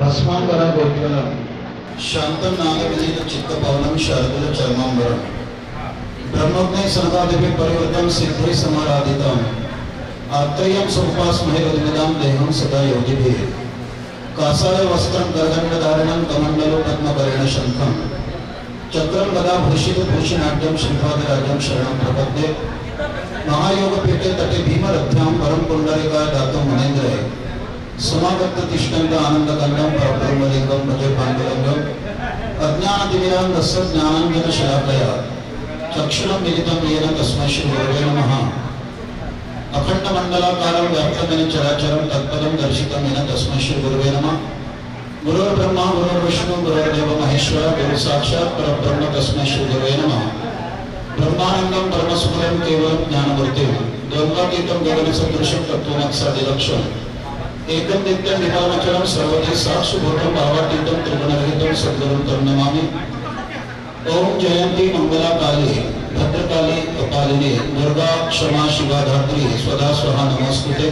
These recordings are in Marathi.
भस्मांबरा गोत्वलम शांतं नागविलीन चित्तपावनं शार्दूल चर्मांबरम ब्रह्मज्ञ सनकादिभि परिवर्तन सिद्धि समाराधितम आत्रेयं समुपास्महे रजनिदां देहं सदा योगिभिः कासाय वस्त्रं गर्दण्डधारणं कमण्डलो पद्मकरेण शंखं चक्रं गदा भूषितभूषणाढ्यं श्रीपादराजं शरणं प्रपद्ये महायोगपीठे तटे भीमरथ्यां परम पुंडरीकाय दातुं मुनीन्द्रे समागत तिष्ठन्त आनन्दकन्दं परब्रह्मलिङ्गं भजे पाण्डुरङ्गं अज्ञानतिमिरां दस्य ज्ञानाञ्जनशलाकया चक्षुषं मिलितं येन तस्मै श्रीगुरवे नमः अखण्डमण्डलाकारं व्याप्तं चराचरं तत्पदं दर्शितं येन तस्मै श्रीगुरवे नमः गुरुर्ब्रह्मा गुरुर्विष्णु गुरुर्देवो महेश्वर गुरु साक्षात् परब्रह्म तस्मै श्रीगुरवे नमः ब्रह्मानन्दं परमसुखदं केवलं ज्ञानमूर्तिं द्वन्द्वातीतं गगनसदृशं तत्त्वमत्सादिलक्षणम् एकं नित्यं निरावचनं सर्वदि साक्षिभूतं भावातीतं त्रिगुणरहितं सद्गुरुं तं नमामि। ओम जयंती मंगला काली भद्रकाली कपालिनी दुर्गा क्षमा शिवा धात्री स्वदा स्वहा नमस्कुते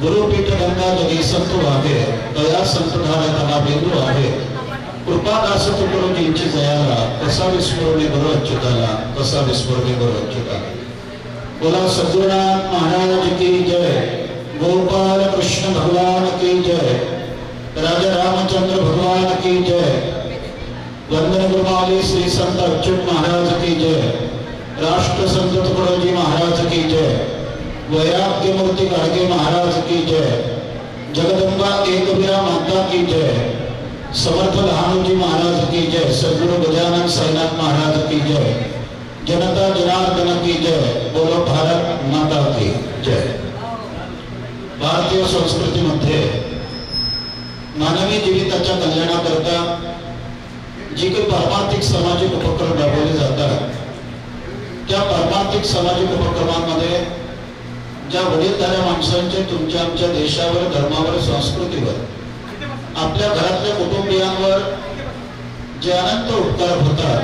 गुरुपीठ गंगा जगी संत वाहे दया संतधारा तला बिंदू आहे कृपा दास तुकडोजींची जयाला कसा विस्मरणे गुरु अच्युताला कसा विस्मरणे गुरु अच्युताला। बोला सद्गुरुनाथ महाराज की जय, गोपाल कृष्ण भगवान की जय, राजा रामचंद्र भगवान की जय, वंदन गुरुमाली श्री संत अच्युत महाराज की जय, राष्ट्र संत तुकडोजी महाराज की जय, वैराग्य मूर्ति गाडगे महाराज की जय, जगदंबा एकवीरा माता की जय, समर्थ लहानोजी महाराज की जय, सद्गुरु गजानन साईनाथ महाराज की जय, जनता जनार्दन की जय, बोलो भारत माता की जय। भारतीय संस्कृतीमध्ये मानवी जीविताच्या कल्याणाकरता जी काही परमार्थिक सामाजिक उपक्रम राबवले जातात त्या परमार्थिक सामाजिक उपक्रमांमध्ये ज्या वडीलधाऱ्या माणसांचे तुमच्या आमच्या देशावर धर्मावर संस्कृतीवर आपल्या घरातल्या कुटुंबियांवर जे अनंत उपकार होतात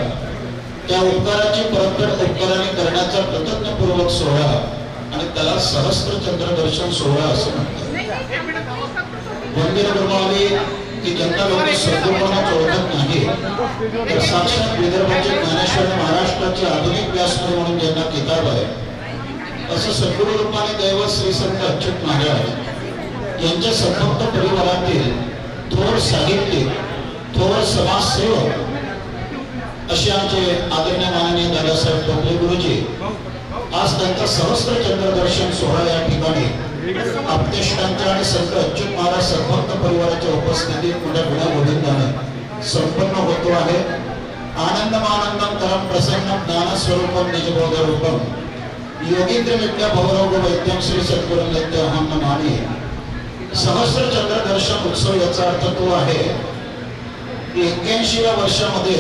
त्या उपकाराची परतफेड उपकाराने करण्याचा कृतज्ञपूर्वक सोहळा आणि त्याला सहस्त्र चंद्र दर्शन सोहळा असं म्हणतात। वंदन गुरुमाली की ज्यांना लोक सद्गुरूंना ओळखत नाही तर साक्षात विदर्भाचे ज्ञानेश्वर महाराष्ट्राचे आधुनिक व्यासपीठ म्हणून ज्यांना किताब आहे असं सद्गुरू रूपाने दैवत श्री संत अच्युत महाराज यांच्या संभक्त परिवारातील थोर साहित्यिक थोर समाजसेवक असे आमचे आदरणीय माननीय दादासाहेब टोपले गुरुजी आज त्यांचा सहस्त्र चंद्र दर्शन सोहळा या ठिकाणी आपतेष्टांच्या आणि संत अच्युत महाराज संभक्त परिवाराच्या उपस्थितीत मोठ्या गुण्यागोविंदाने संपन्न होतो आहे। आनंदमानंदम करम प्रसन्नम ज्ञान स्वरूपम निजबोध रूपम योगींद्र विद्या भवरोग वैद्यम श्री सद्गुरु नित्य अहम नमामि। सहस्त्र चंद्र दर्शन उत्सव याचा अर्थ तो आहे 81व्या वर्षामध्ये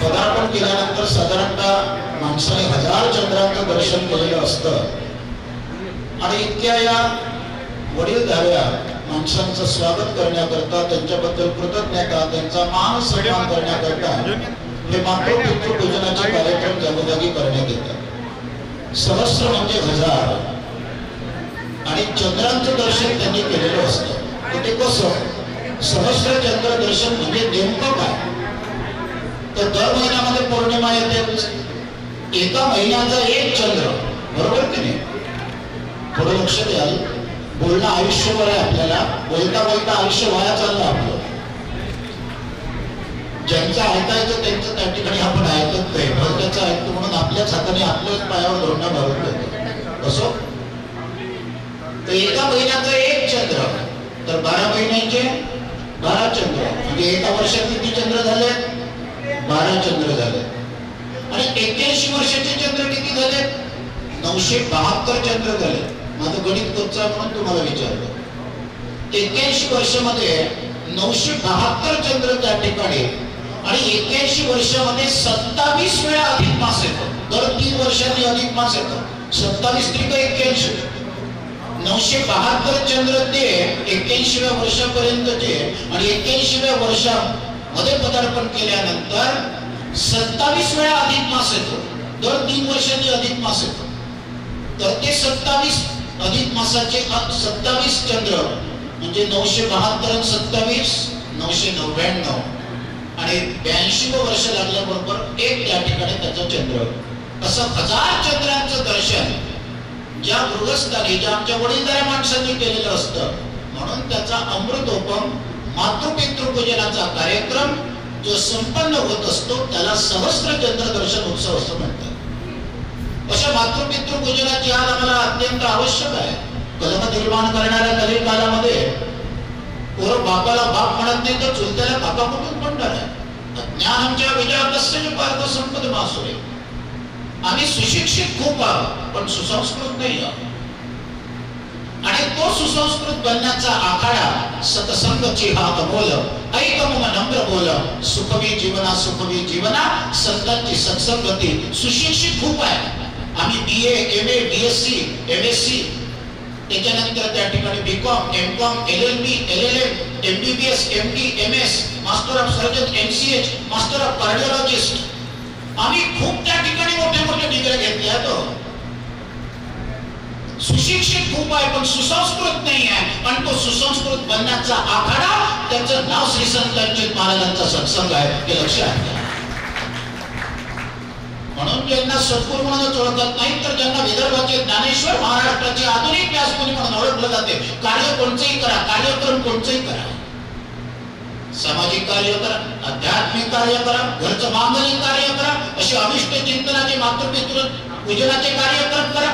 पदार्पण केल्यानंतर साधारणतः माणसाने 1000 चंद्रांचं दर्शन केलेलं असतं आणि इतक्या या वडीलधाऱ्या माणसांचं स्वागत करण्याकरता त्यांच्याबद्दल कृतज्ञता त्यांचा मान सन्मान करण्याकरता हे मातृपितृ पूजनाचे कार्यक्रम जागोजागी करण्यात येतात। सहस्र म्हणजे 1000 आणि चंद्रांचं दर्शन त्यांनी केलेलं असतं। ते कसं सहस्र चंद्र दर्शन म्हणजे नेमकं काय तर दर महिन्यामध्ये पौर्णिमा येते एका महिन्याचा एक चंद्र बरोबर की नाही थोडं लक्ष द्याल बोलणं आयुष्यभर आहे आपल्याला बोलता बोलता आयुष्य वाया चाललं आपलं ज्यांचं ऐकायचं त्यांचं त्या ठिकाणी आपण ऐकत नाही त्याचं ऐकतो म्हणून आपल्याच हाताने आपल्याच पायावर धोरणं भरून देतो असो तर एका महिन्याचा एक चंद्र तर 12 महिन्याचे 12 चंद्र म्हणजे एका वर्षात किती चंद्र झाले 12 चंद्र झाले आणि 81 वर्षाचे चंद्र किती झाले 972 चंद्र झाले। माझं गणित कच्चा म्हणून तुम्हाला विचारलं 81 वर्षामध्ये 972 चंद्र त्या ठिकाणी आणि 81 वर्षामध्ये 27 वेळा अधिक मास येतो दर 3 वर्षांनी अधिक मास येतो 27 त्रिक 81 972 चंद्र ते 81व्या वर्षापर्यंतचे आणि 81व्या वर्षामध्ये पदार्पण केल्यानंतर 27 वेळा अधिक मास येतो दर 3 वर्षांनी अधिक मास येतो तर ते 27 अधिक मासाचे 27 चंद्र म्हणजे 972 27 999 आणि 82 वर्ष लागल्याबरोबर एक त्या ठिकाणी त्याचं चंद्र. असं 1000 चंद्रांचं दर्शन ज्या गृहस्थानी ज्या आमच्या वडीलधाऱ्या माणसांनी केलेलं असतं. म्हणून त्याचा अमृतोपम मातृपितृपूजनाचा कार्यक्रम जो संपन्न होत असतो त्याला सहस्त्र चंद्र दर्शन उत्सव असं म्हणतात. अशा मातृपितृपूजनाची आज आम्हाला अत्यंत आवश्यक आहे. कलम निर्माण करणाऱ्या कलिकालामध्ये पोरं बापाला बाप म्हणत नाही तर चुलत्याला काका कुठून म्हणणार आहे. ज्ञान आमच्या विजयातस्य पार्थ संपद मासुरे. आम्ही सुशिक्षित खूप आहोत पण सुसंस्कृत नाही आहोत. आणि तो सुसंस्कृत बनण्याचा आखाडा सतसंगची हात बोल ऐक मम नम्र बोल सुखवी जीवना संतांची सत्संगती. सुशिक्षित खूप आहे आम्ही. BA MA BSc MSc त्याच्यानंतर त्या ठिकाणी BCom MCom LLB LLM MBBS MD MS master of surgeon MCH master of cardiologist. आम्ही खूप त्या ठिकाणी मोठे मोठे डिग्री घेतल्या. तो सुशिक्षित खूप आहे पण सुसंस्कृत नाही आहे. आणि तो सुसंस्कृत बनण्याचा आखाडा त्याचं नाव श्री संत महाराजांचा सत्संग आहे. हे लक्षात घ्या. म्हणून ज्यांना सद्गुरू म्हणून ओळखत नाही तर ज्यांना विदर्भाचे ज्ञानेश्वर महाराष्ट्राचे आधुनिक व्यासमुनी म्हणून ओळखलं जाते. कार्य कोणचंही करा, कार्यक्रम कोणचंही करा, सामाजिक कार्य करा, आध्यात्मिक कार्य करा, घरचं मांगलिक कार्य करा, असे अभिष्ट चिंतनाचे मातृपितृ पूजनाचे कार्यक्रम करा.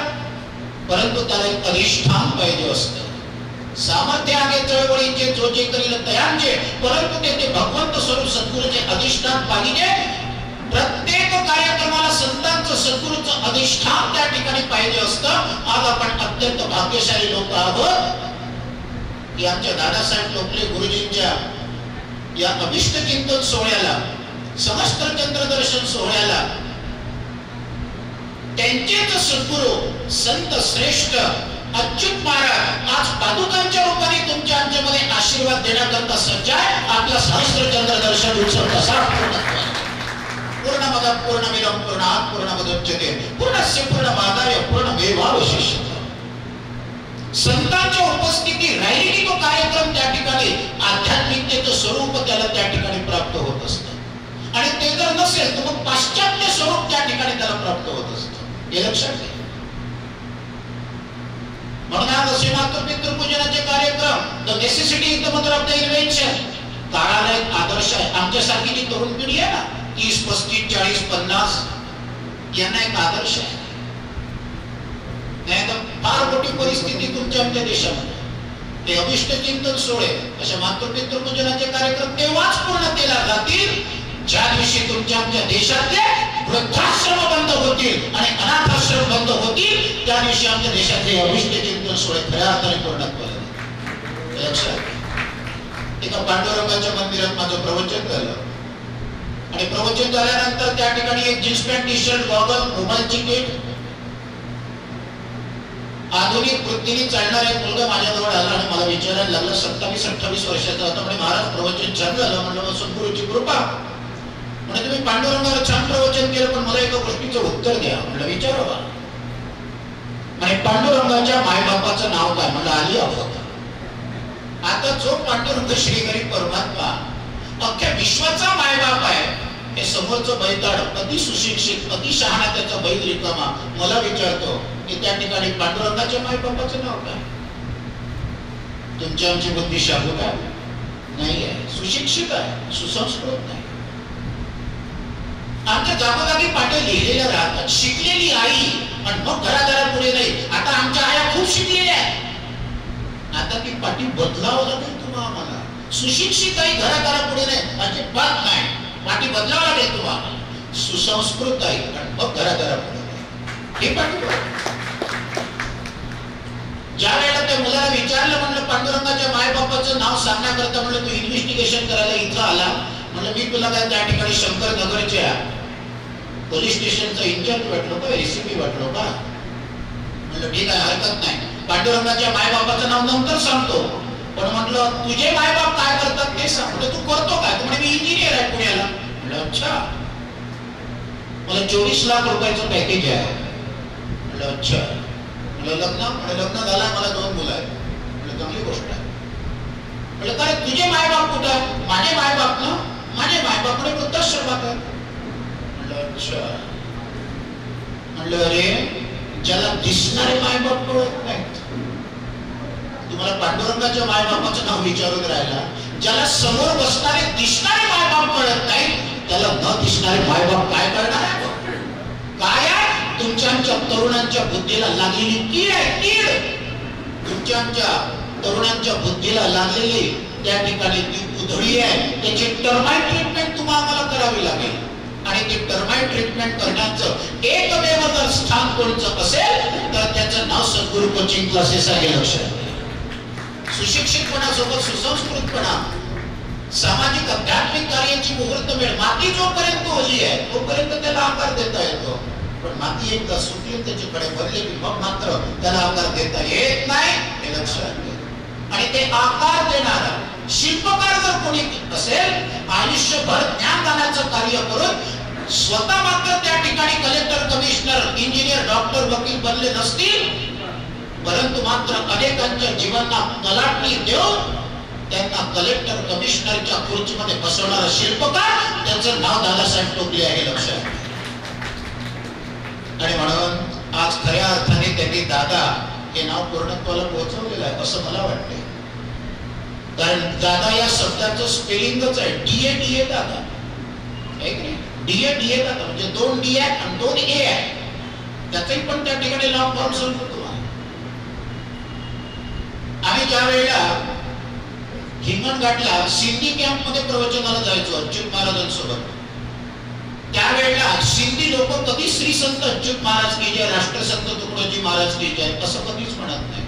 परंतु त्याला एक अधिष्ठान पाहिजे असतं. सामर्थ्य आहे चळवळीचे जो जे करील तयांचे, परंतु ते भगवंत स्वरूप सद्गुरूचे अधिष्ठान पाहिजे. प्रत्येक कार्यक्रमाला संतांचं सद्गुरूचं अधिष्ठान त्या ठिकाणी पाहिजे असतं. आज आपण अत्यंत भाग्यशाली लोक आहोत की आमच्या दादासाहेब टोपले गुरुजींच्या या अभिष्ट चिंतन सोहळ्याला, सहस्त्र चंद्र दर्शन सोहळ्याला त्यांचेच सद्गुरू संत श्रेष्ठ अच्युत महाराज आज पादुकांच्या रूपाने तुमच्या आमच्यामध्ये आशीर्वाद देण्याकरता सज्ज आहे. आपला सहस्त्र चंद्र दर्शन उत्सव कसा पूर्णमद पूर्णमिदं पूर्णात् पूर्णमुदच्यते पूर्णस्य पूर्णमादाय पूर्णमेवावशिष्यते. संतांच्या उपस्थिती राहिली की तो कार्यक्रम त्या ठिकाणी आध्यात्मिकतेचं स्वरूप त्याला त्या ठिकाणी प्राप्त होत असतं. आणि ते जर नसेल तर मग पाश्चात्य स्वरूप त्या ठिकाणी त्याला प्राप्त होत असतं. हे लक्षात घ्या. म्हणून आज असे मातृपितृपूजनाचे कार्यक्रम the necessity is the mother of the invention काळाला एक आदर्श आहे. आमच्यासारखी जी तरुण पिढी आहे ना 30 35 40 50 यांना एक आदर्श आहे. नाही तर फार मोठी परिस्थिती तुमच्या आमच्या देशामध्ये. ते अभिष्ट चिंतन सोहळे अशा मातृपितृपूजनाचे कार्यक्रम तेव्हाच पूर्णतेला जातील ज्या दिवशी तुमच्या आमच्या देशातले वृद्धाश्रम बंद होतील आणि अनाथाश्रम बंद होतील. त्या दिवशी आमच्या देशातले अभिष्ट चिंतन सोहळे खऱ्या अर्थाने पूर्णत्वाला. लक्षात एका पांडुरंगाच्या मंदिरात माझं प्रवचन झालं आणि प्रवचन झाल्यानंतर त्या ठिकाणी एक jeans pant T shirt goggle मोबाईलची किट आधुनिक वृत्तीने चालणारा एक मुलगा माझ्याजवळ आला आणि मला विचारायला लागला. 27-28 वर्षाचा होता. म्हणजे महाराज प्रवचन छान झालं. म्हणलं सद्गुरूची कृपा. म्हणजे तुम्ही पांडुरंगावर छान प्रवचन केलं पण मला एका गोष्टीचं उत्तर द्या. म्हणलं विचारावा. म्हणजे पांडुरंगाच्या मायबापाचं नाव काय? म्हणलं आली आहोत. आता जो पांडुरंग श्रीहरी परमात्मा अख्ख्या विश्वाचा मायबाप आहे हे समोरचं बैताड अति सुशिक्षित अति शहाणा त्याचा बैल रिकामा मला विचारतो की त्या ठिकाणी पांडुरंगाच्या मायबापाचं नाव काय? तुमची आमची बुद्धी शाबूत आहे नाही आहे, सुशिक्षित आहे, सुसंस्कृत नाही. आमच्या जागोजागी पाट्या लिहिलेल्या राहतात. शिकलेली आई आणि मग घरादारापुढे नाही. आता आमच्या आया खूप शिकलेल्या आहेत. आता ती पाटी बदलावं लागेल तुम्हाला. आम्हाला सुशिक्षित आई घरादारापुढे नाही अजिबात नाही. पाटी बदलावं लागेल तुम्हाला. सुसंस्कृत आई आणि मग घरादारापुढे हे पाटी. ज्या वेळेला त्या मुलाला विचारलं म्हणलं पांडुरंगाच्या मायबापाचं नाव सांगण्याकरता म्हणलं तू इन्व्हेस्टिगेशन करायला इथं आला. म्हणलं मी तुला काय त्या ठिकाणी शंकरनगरच्या पोलीस स्टेशनचा इंचार्ज वाटलो का एसीपी वाटलो का? म्हणलं ठीक आहे हरकत नाही. पांडुरंगाच्या मायबापाचं नाव नंतर सांगतो पण म्हटलं तुझे मायबाप काय करतात ते सांग. तू करतो काय? म्हणजे मी इंजिनियर आहे पुण्याला. म्हणलं अच्छा. मला 24 लाख रुपयाचं पॅकेज आहे. म्हणलं अच्छा. लग्न? लग्न झालं. मला 2 मुलं आहेत. म्हणजे चांगली गोष्ट आहे. म्हटलं अरे तुझे मायबाप कुठं? माझे मायबाप ना, माझे मायबाप पुढे वृद्धाश्रमात आहे. म्हटलं अच्छा. म्हटलं अरे ज्याला दिसणारे मायबाप कळत नाहीत, तुम्हाला पांडुरंगाच्या मायबापाचं नाव विचारून राहिला, ज्याला समोर बसणारे दिसणारे मायबाप कळत नाही, त्याला न दिसणारे मायबाप काय करणार आहे? काय आहे? तुमच्या तरुणांच्या बुद्धीला लागलेली कीड आहे, कीड. तुमच्या तरुणांच्या बुद्धीला लागलेली त्या ठिकाणी ती उधळी आहे. त्याची टर्माइट ट्रीटमेंट तुम्हाला करावी लागेल. आणि ते टर्माइट ट्रीटमेंट करण्याचं एकमेव जर स्थान कोणचं असेल तर त्याचं नाव सद्गुरू कोचिंग क्लासेस आहे. लक्षात. सुशिक्षितपणासोबत सुसंस्कृतपणा, सामाजिक आध्यात्मिक कार्याची मुहूर्त वेळ. माती जोपर्यंत ओली आहे तोपर्यंत त्याला आकार देता येतो, पण माती एकदा सुटली त्याच्याकडे बनले की मग मात्र त्याला आकार देता येत नाही. हे लक्षात घ्या. आणि ते आकार देणारा शिल्पकार जर कोणी असेल, आयुष्यभर ज्ञानदानाचं कार्य करून स्वतः मात्र त्या ठिकाणी कलेक्टर, कमिशनर, इंजिनियर, डॉक्टर, वकील बनले नसतील, परंतु मात्र अनेकांच्या जीवनाला कलाटणी देऊन त्यांना कलेक्टर, कमिशनरच्या खुर्चीमध्ये बसवणारा शिल्पकार, त्याचं नाव दादासाहेब टोपले आहे. लक्षात. आणि म्हणून आज खऱ्या अर्थाने त्यांनी दादा हे नाव पूर्णत्वाला पोहोचवलेलं आहे असं मला वाटते. कारण दादा या शब्दाचं स्पेलिंगच आहे DA दादा. DA दादा म्हणजे 2 D आहे आणि 2 A आहे. त्याचंही पण त्या ठिकाणी लॉंग फॉर्म सांगतो तुम्हाला. आम्ही ज्या वेळेला हिंगणघाटला सिंधी कॅम्प मध्ये प्रवचनाला जायचो अच्युत महाराजांसोबत, त्यावेळेला सिंधी लोक कधी श्री संत अच्युत महाराज की जय, राष्ट्रसंत तुकडोजी महाराज की जय असं कधीच म्हणत नाही.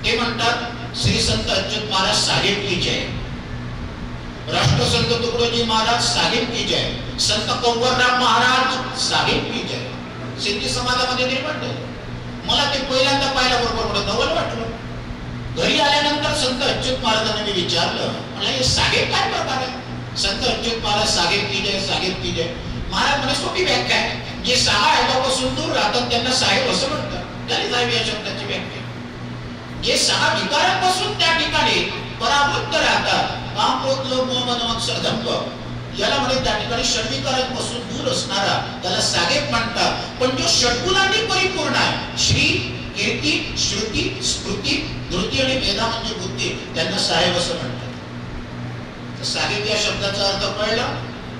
ते म्हणतात श्री संत अच्युत महाराज साहेब की जय, राष्ट्रसंत तुकडोजी महाराज साहेब की जय, संत कंवरराम महाराज साहेब की जय. सिंधी समाजामध्ये निर्माण झाले. मला ते पहिल्यांदा पाहिल्याबरोबर मला नवल वाटलं. घरी आल्यानंतर संत अच्युत महाराजांनी मी विचारलं, मला हे साहेब काय प्रकार आहे? संत अच्युत महाराज साहेब की जय, साहेब की जय. महाराज म्हणे सोपी व्याख्या आहे, जे 6 आयदापासून दूर राहतात त्यांना साहेब असं म्हणतात. त्याने साहेब या शब्दाची व्याख्या. जे 6 विकारांपासून त्या ठिकाणी परावृत्त राहतात, काम, क्रोध, लोभ, मोह, मद, मत्सर, दंभ, याला म्हणे त्या ठिकाणी षड्विकारांपासून दूर असणारा त्याला साहेब म्हणतात. पण जो षड्गुणांनी परिपूर्ण आहे, श्री, कीर्ती, श्रुती, स्मृती, धृती आणि मेधा म्हणजे बुद्धी, त्यांना साहेब असं म्हणतात. साहेब या शब्दाचा अर्थ कळला.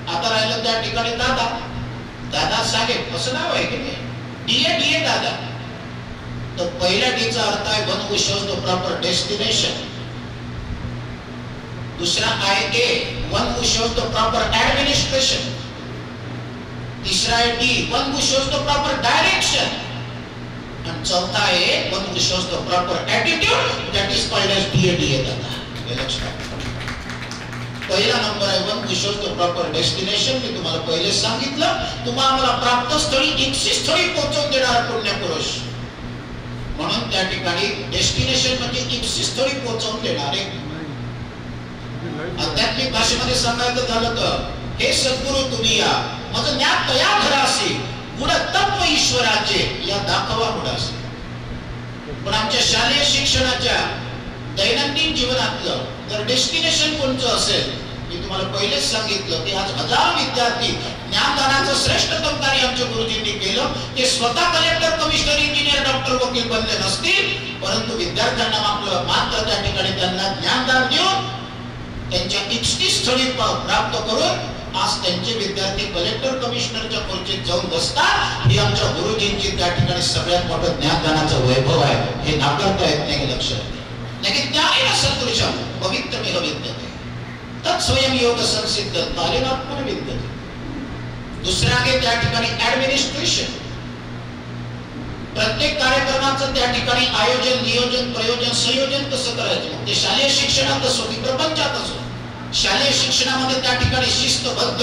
आता राहिलं त्या ठिकाणी दादा. दादा साहेब असं नाव आहे की नाही? DA दादा. तर पहिल्या डीचा अर्थ आहे one who shows the proper destination. दुसरा IA one who shows the proper administration. तिसरा आहे D one who shows the proper direction. आणि चौथा आहे one who shows the proper attitude, that is called as DA दादा. हे लक्षात. पहिला नंबर आहे one who shows the proper destination. मी तुम्हाला पहिले सांगितलं, तुम्हाला प्राप्त स्थळी, इच्छित स्थळी पोहोचवून देणारा पुण्यपुरुष. म्हणून त्या ठिकाणी डेस्टिनेशन म्हणजे इच्छित स्थळी पोहोचवून देणारे. आध्यात्मिक भाषेमध्ये सांगायचं झालं तर हे सद्गुरू तुम्ही या, माझं ज्ञान तया घरासी, गुण तत्व ईश्वराचे या दाखवा गुणासी. पण आमच्या शालेय शिक्षणाच्या दैनंदिन जीवनातलं जर डेस्टिनेशन कोणतं असेल, मी तुम्हाला पहिलेच सांगितलं की आज हजारो विद्यार्थी ज्ञानदानाचं श्रेष्ठतम कार्य आमच्या गुरुजींनी केलं. ते स्वतः कलेक्टर, कमिशनर, इंजिनियर, डॉक्टर, वकील बनले नसतील, परंतु विद्यार्थ्यांना मात्र त्या ठिकाणी त्यांना ज्ञानदान देऊन त्यांच्या इच्छित स्थळी प्राप्त करून आज त्यांचे विद्यार्थी कलेक्टर, कमिशनरच्या खुर्चीत जाऊन बसतात. ही आमच्या गुरुजींची त्या ठिकाणी सगळ्यात मोठं ज्ञानदानाचं वैभव आहे. हे नाकारता येत नाही. लक्षात. लेकिन ज्ञानेन सदृशं पवित्रमेव विद्यते तत्स्वयं योग संसिद्ध तालेनात्मन विद्यते. दुसरा आहे त्या ठिकाणी ऍडमिनिस्ट्रेशन. प्रत्येक कार्यक्रमाचं त्या ठिकाणी आयोजन, नियोजन, प्रयोजन, संयोजन कसं करायचं, ते शालेय शिक्षणात असो की प्रपंचात असो. शालेय शिक्षणामध्ये त्या ठिकाणी शिस्तबद्ध,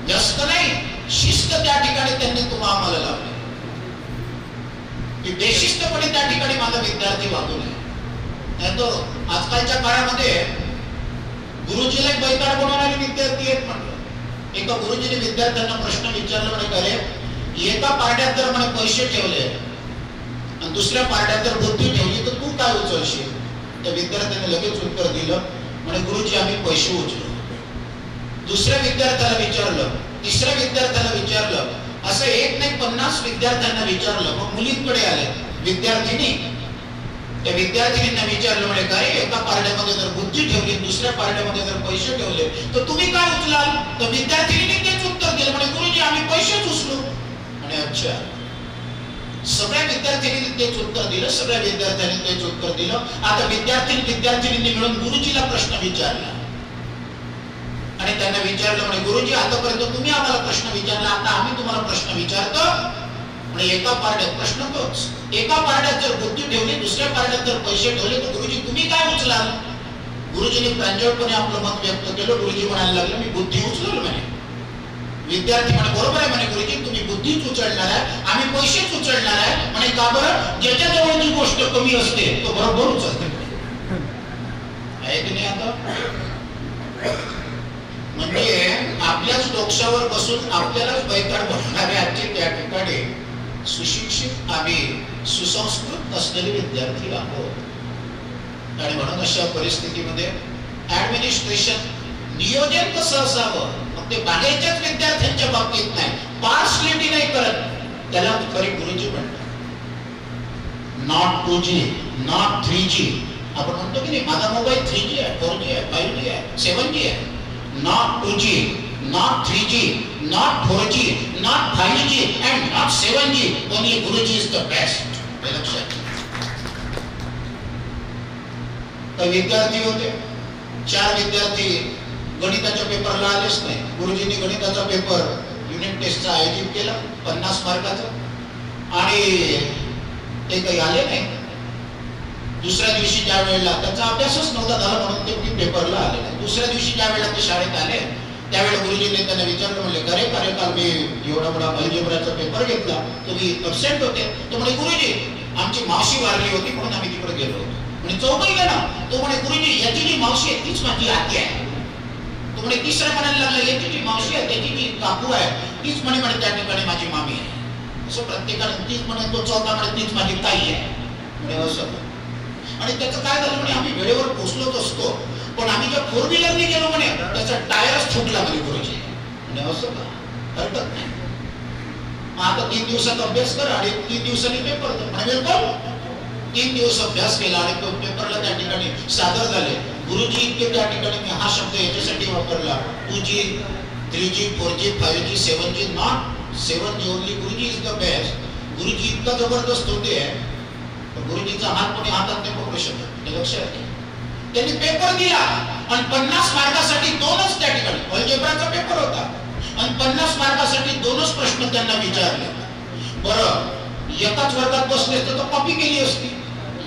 व्यस्त नाही, शिस्त त्या ठिकाणी त्यांनी आम्हाला लावली. बेशिस्तपणे त्या ठिकाणी माझा विद्यार्थी वागू नये. नाही तर आजकालच्या काळामध्ये गुरुजीला बैताड बनवणारे विद्यार्थी आहेत. म्हटलं एका गुरुजीने विद्यार्थ्यांना प्रश्न विचारला, म्हणे काय एका पार्ट्यात जर म्हणे पैसे ठेवले आणि दुसऱ्या पार्ट्यात जर बुद्धी ठेवली तर तू काय उचलशील? त्या विद्यार्थ्याने लगेच उत्तर दिलं, म्हणे गुरुजी आम्ही पैसे उचलू. दुसऱ्या विद्यार्थ्याला विचारलं, तिसऱ्या विद्यार्थ्याला विचारलं, असं एक नाही 50 विद्यार्थ्यांना विचारलं. मग मुलींकडे आले विद्यार्थिनी, त्या विद्यार्थिनींना विचारलं, म्हणे काय एका पारड्यामध्ये जर बुद्धी ठेवली, दुसऱ्या पारड्यामध्ये जर पैसे ठेवले तर तुम्ही काय उचलाल? तर विद्यार्थिनीने तेच उत्तर दिलं, म्हणे गुरुजी आम्ही पैसेच उचलू. आणि अच्छा, सगळ्या विद्यार्थ्यांनी तेच उत्तर दिलं, सगळ्या विद्यार्थ्यांनी तेच उत्तर दिलं. आता विद्यार्थिनींनी मिळून गुरुजीला प्रश्न विचारला आणि त्यांना विचारलं, म्हणे गुरुजी आतापर्यंत तुम्ही आम्हाला प्रश्न विचारला, आता आम्ही तुम्हाला प्रश्न विचारतो. म्हणजे एका पारड्यात प्रश्न तोच, एका पारड्यात जर बुद्धी ठेवली, दुसऱ्या पारड्यात जर पैसे ठेवले तर गुरुजी तुम्ही काय उचलाल? गुरुजींनी प्रांजळपणे आपलं मत व्यक्त केलं. गुरुजी म्हणायला लागले, मी बुद्धी उचललो म्हणे. विद्यार्थी म्हणे बरोबर आहे म्हणे गुरुजी, तुम्ही बुद्धीच उचलणार आहे, आम्ही पैसेच उचलणार आहे. म्हणे का बरं? ज्याच्या जवळ जी गोष्ट कमी असते तो बरोबर उचलते. आहे की नाही? आता म्हणजे आपल्याच डोक्यावर बसून आपल्यालाच बैताड बनवणारे आजचे त्या ठिकाणी सुशिक्षित आम्ही सुसंस्कृत असलेले विद्यार्थी आहोत. आणि म्हणून अशा परिस्थितीमध्ये ऍडमिनिस्ट्रेशन नियोजन कसं असावं, मग ते बाहेरच्याच विद्यार्थ्यांच्या बाबतीत नाही, पार्शलिटी नाही करत, त्याला खरी गुरुजी म्हणतात. Not 2G, not 3G. आपण म्हणतो की नाही माझा मोबाईल 3G आहे, 4G आहे, 5G आहे, 7G आहे. Not 2G, not 3G, not 4G, not 5G, and not 7G. Only Guruji is the best. विद्यार्थी होते, 4 विद्यार्थी गणिताच्या पेपरला आलेच नाही. गुरुजींनी गणिताचा पेपर युनिट टेस्टचा आयोजित केला 50 मार्काचा आणि ते काही आले नाही. दुसऱ्या दिवशी ज्या वेळेला त्यांचा अभ्यासच नव्हता झाला म्हणून ते पेपरला आले नाही. दुसऱ्या दिवशी ज्या वेळेला ते शाळेत आले त्यावेळेला गुरुजींनी त्यांना विचारलं, म्हणले अरे काल मी एवढा मोठा अल्जेब्राचा पेपर घेतला, तुम्ही अब्सेंट होते. तो म्हणे गुरुजी आमची मावशी वारली होती म्हणून आम्ही तिकडे गेलो होतो. म्हणजे चौकही गेला. तो म्हणे गुरुजी याची जी मावशी आहे तीच माझी आजी आहे. तो म्हणे तिसरा म्हणायला लागला, याची जी मावशी आहे त्याची जी काकू आहे तीच म्हणे त्या ठिकाणी माझी मामी आहे. असं प्रत्येकाने तीच म्हणे. तो चौथा म्हणे तीच माझी ताई आहे. म्हणजे असं. आणि त्याचं काय झालं म्हणे, आम्ही वेळेवर पोहोचलोच असतो पण आम्ही ज्या 4 व्हीलरने गेलो म्हणे त्याचा टायरच फुटला म्हणे गुरुजी. म्हणजे असं का? हरकत नाही, मग आता 3 दिवसाचा अभ्यास कर आणि 3 दिवसांनी पेपर दे. म्हणजे 3 दिवस अभ्यास केला आणि तो पेपरला त्या ठिकाणी सादर झाले. गुरुजी इतके त्या ठिकाणी मी हा शब्द याच्यासाठी वापरला, 2G, 3G, 4G, 5G, 7G, not 7G, only गुरुजी इज द बेस्ट. गुरुजी इतका जबरदस्त होते, गुरुजीचा हात कोणी हातात नाही पकडू शकत. लक्षात घ्या. त्यांनी पेपर दिला आणि 50 मार्कासाठी 2च त्या ठिकाणी अल्जेब्राचा पेपर होता आणि 50 मार्कासाठी 2च प्रश्न त्यांना विचारले. बरं एकाच वर्गात बसले असते तर कॉपी केली असती,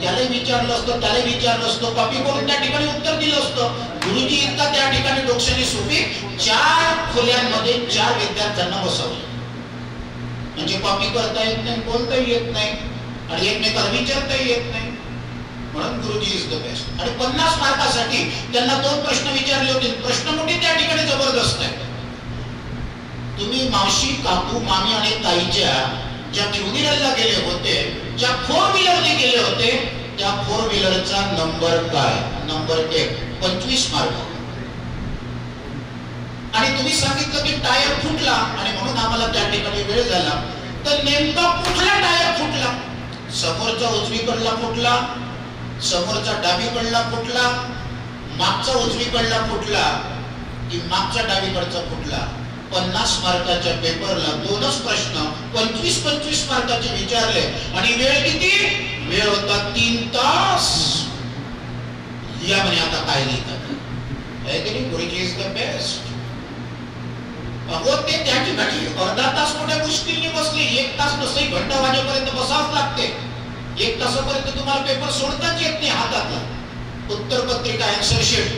याला विचारलं असतं त्याला विचारलं असतं, कॉपी करून त्या ठिकाणी उत्तर दिलं असतं. गुरुजी इतका त्या ठिकाणी डोक्याने सोपी 4 खोल्यांमध्ये 4 विद्यार्थ्यांना बसवलं. म्हणजे कॉपी करता येत नाही, बोलताही येत नाही आणि एकमेकाला विचारताही येत नाही. म्हणून गुरुजी इज द बेस्ट. आणि 50 मार्कासाठी त्यांना 2 प्रश्न विचारले होते. प्रश्न मोठे त्या ठिकाणी जबरदस्त आहे. तुम्ही मावशी, काकू, मामी आणि ताईच्या ज्या 2 व्हीलरला गेले होते, ज्या 4 व्हीलरने गेले होते, त्या 4 व्हीलरचा नंबर काय? Number 1, 25 mark. आणि तुम्ही सांगितलं की टायर फुटला आणि म्हणून आम्हाला त्या ठिकाणी वेळ झाला. तर नेमका कुठला टायर फुटला? समोरचा उजवीकडला फुटला, समोरचा डावीकडला फुटला, मागचा उजवीकडला फुटला की मागचा डावीकडचा फुटला? 50 मार्काच्या पेपरला 2च प्रश्न 25-25 मार्काचे विचारले आणि वेळ किती? वेळ होता 3 तास. या म्हणे आता काय लिहितात? गुरुजी इज द बेस्ट. ते त्या ठिकाणी अर्धा तास मोठ्या मुश्किलने बसले. 1 तास नसही घंटा वाजेपर्यंत बसावंच लागते. 1 तासापर्यंत तुम्हाला पेपर सोडताच येत नाही हातातला. उत्तर पत्रिका आन्सर शीट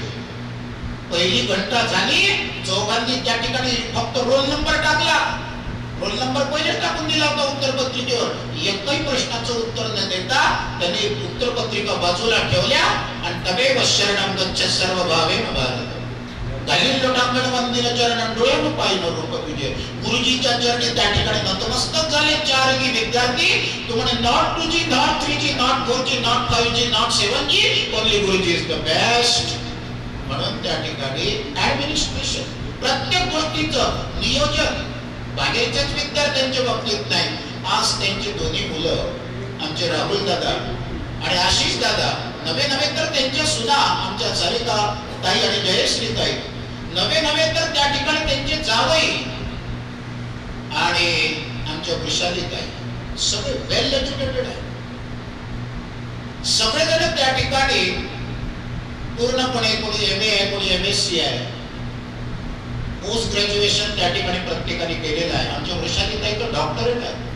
पहिली घंटा झाली, चौघांनी त्या ठिकाणी फक्त रोल नंबर टाकला. रोल नंबर पहिले टाकून दिला होता उत्तर पत्रिकेवर. एकही प्रश्नाचं उत्तर न देता त्यांनी उत्तर पत्रिका बाजूला ठेवल्या आणि तमेव शरणं गच्छ सर्व भावेन भारत. त्याही लोटांगण वंदिल चरण डोळ्यानं पाहिलं रूप तुझे. गुरुजीच्या चरणी त्या ठिकाणी नतमस्तक झाले चारही विद्यार्थी. तू म्हणे not 2G, not 3G, not 4G, not 5G, not 7G, only गुरुजी इज द बेस्ट. म्हणून त्या ठिकाणी ऍडमिनिस्ट्रेशन प्रत्येक गोष्टीचं नियोजन बाहेरच्याच विद्यार्थ्यांच्या बाबतीत नाही. आज त्यांची दोन्ही मुलं आमचे राहुल दादा आणि आशिष दादा, नवे तर त्यांच्या सुना आमच्या सरिता ताई आणि जयश्री ताई, नवे तर त्या ठिकाणी त्यांचे जावई आणि आमच्या वृषाली ताई, सगळे वेल एज्युकेटेड आहे. सगळेजण त्या ठिकाणी पूर्णपणे कोणी MA आहे, कोणी MSc आहे, पोस्ट ग्रॅज्युएशन त्या ठिकाणी प्रत्येकाने केलेलं आहे. आमच्या वृषाली ताई तर डॉक्टरेट आहे.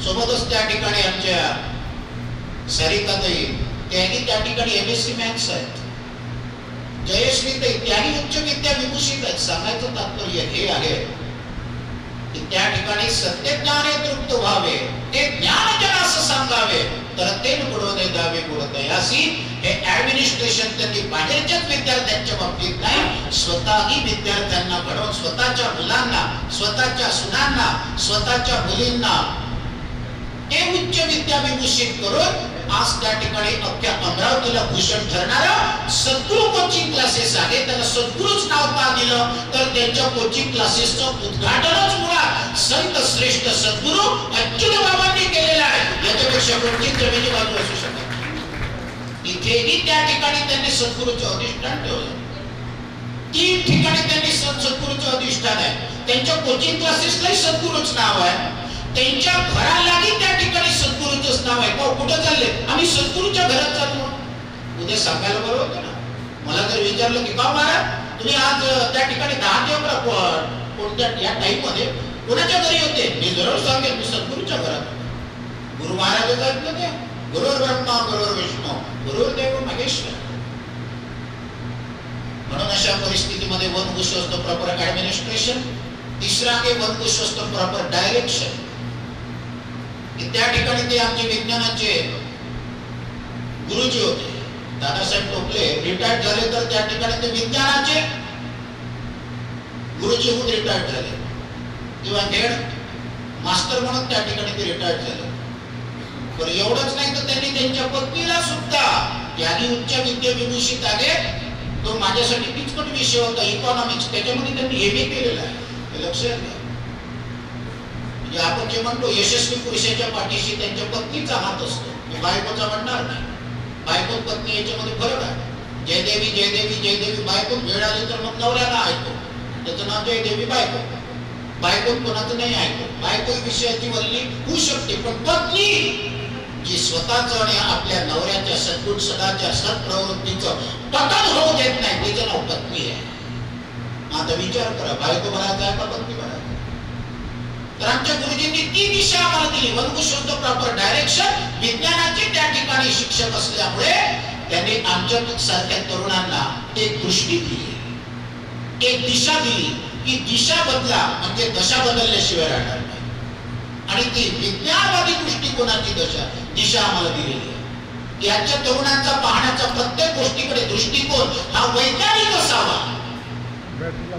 सोबतच त्या ठिकाणी आमच्या सरिता ताई त्याही त्या ठिकाणी MSc मॅथ्स आहेत. जयश्री ताई त्याही उच्च विद्या विभूषित आहेत. सांगायचं तात्पर्य हे आहे की त्या ठिकाणी सत्य ज्ञाने तृप्त व्हावे, ते ज्ञान जनास सांगावे, तर ते बुडवणे दावे बुडतयासी. हे ऍडमिनिस्ट्रेशन त्यांनी बाहेरच्याच विद्यार्थ्यांच्या बाबतीत नाही, स्वतःही विद्यार्थ्यांना घडवून स्वतःच्या मुलांना, स्वतःच्या सुनांना, स्वतःच्या मुलींना हे उच्च विद्या विभूषित करून आज त्या ठिकाणी अख्ख्या अमरावतीला भूषण ठरणारा सद्गुरू कोचिंग क्लासेस आहे. त्याला सद्गुरूच नाव का दिलं तर त्यांच्या कोचिंग क्लासेसचं उद्घाटनच मुळात संत श्रेष्ठ सद्गुरू अच्युत बाबांनी केलेलं आहे. याच्यापेक्षा कोणती जमिनी बाजू असू शकत नाही. इथेही त्या ठिकाणी त्यांनी सद्गुरूचं अधिष्ठान ठेवलं. 3 ठिकाणी त्यांनी सद्गुरूचं अधिष्ठान आहे. त्यांच्या कोचिंग क्लासेसलाही सद्गुरूच नाव आहे. त्यांच्या घरालाही त्या ठिकाणी सद्गुरूचंच नाव आहे. कुठं चालले? आम्ही सद्गुरूच्या घरात चाललो. उद्या सांगायला बरं होतं ना. मला जर विचारलं की का महाराज तुम्ही आज त्या ठिकाणी 10 ते 11 कोणत्या या टाइम मध्ये कोणाच्या घरी होते, मी जरूर सांगेल मी सद्गुरूच्या घरात. गुरु महाराज आहेत ना ते, गुरुर् ब्रह्मा गुरुर् विष्णू गुरुर्देव महेश्वर. म्हणून अशा परिस्थितीमध्ये वन गोष्ट असतो प्रॉपर ऍडमिनिस्ट्रेशन. तिसरा आहे वन गोष्ट असतो प्रॉपर डायरेक्शन. त्या ठिकाणी ते आमचे विज्ञानाचे गुरुजी होते दादासाहेब टोपले, रिटायर्ड झाले तर त्या ठिकाणी ते विज्ञानाचे गुरुजी होऊन रिटायर्ड झाले किंवा हेड मास्टर म्हणून त्या ठिकाणी ते रिटायर्ड झाले. पण एवढंच नाही तर त्यांनी त्यांच्या पत्नीला सुद्धा त्याही उच्च विद्या विभूषित आहे. तो माझ्यासाठी किचकट विषय होता इकॉनॉमिक्स, त्याच्यामध्ये त्यांनी MA केलेला आहे. हे लक्षात घ्या. म्हणजे आपण जे म्हणतो यशस्वी पुरुषाच्या पाठीशी त्यांच्या पत्नीचा हात असतो, मी बायकोचा म्हणणार नाही. बायको पत्नी याच्यामध्ये फरक आहे. जयदेवी जयदेवी जयदेवी बायको वेळ आली तर मग नवऱ्याला ऐकतो, त्याचं नाव जयदेवी बायको. बायको कोणाचं नाही ऐकतो. बायको विषयाची वल्ली होऊ शकते, पण पत्नी जी स्वतःचं आणि आपल्या नवऱ्याच्या सद्गुण सदाच्या सत्प्रवृत्तीचं पतन होऊ देत नाही, तिचं नाव पत्नी आहे. आता विचार करा, बायको बनायचा आहे का पत्नी बनायचा? तर आमच्या गुरुजींनी ती दिशा आम्हाला दिली. वनकुशोत्त प्रॉपर डायरेक्शन. विज्ञानाचे त्या ठिकाणी शिक्षक असल्यामुळे त्यांनी आमच्या सारख्या तरुणांना एक दृष्टी दिली, एक दिशा दिली की दिशा बदला म्हणजे दशा बदलल्याशिवाय राहणार नाही. आणि ती विज्ञानवादी दृष्टिकोनाची दिशा आम्हाला दिलेली आहे. याच्या तरुणांचा पाहण्याचा प्रत्येक गोष्टीकडे दृष्टिकोन हा वैज्ञानिक असावा,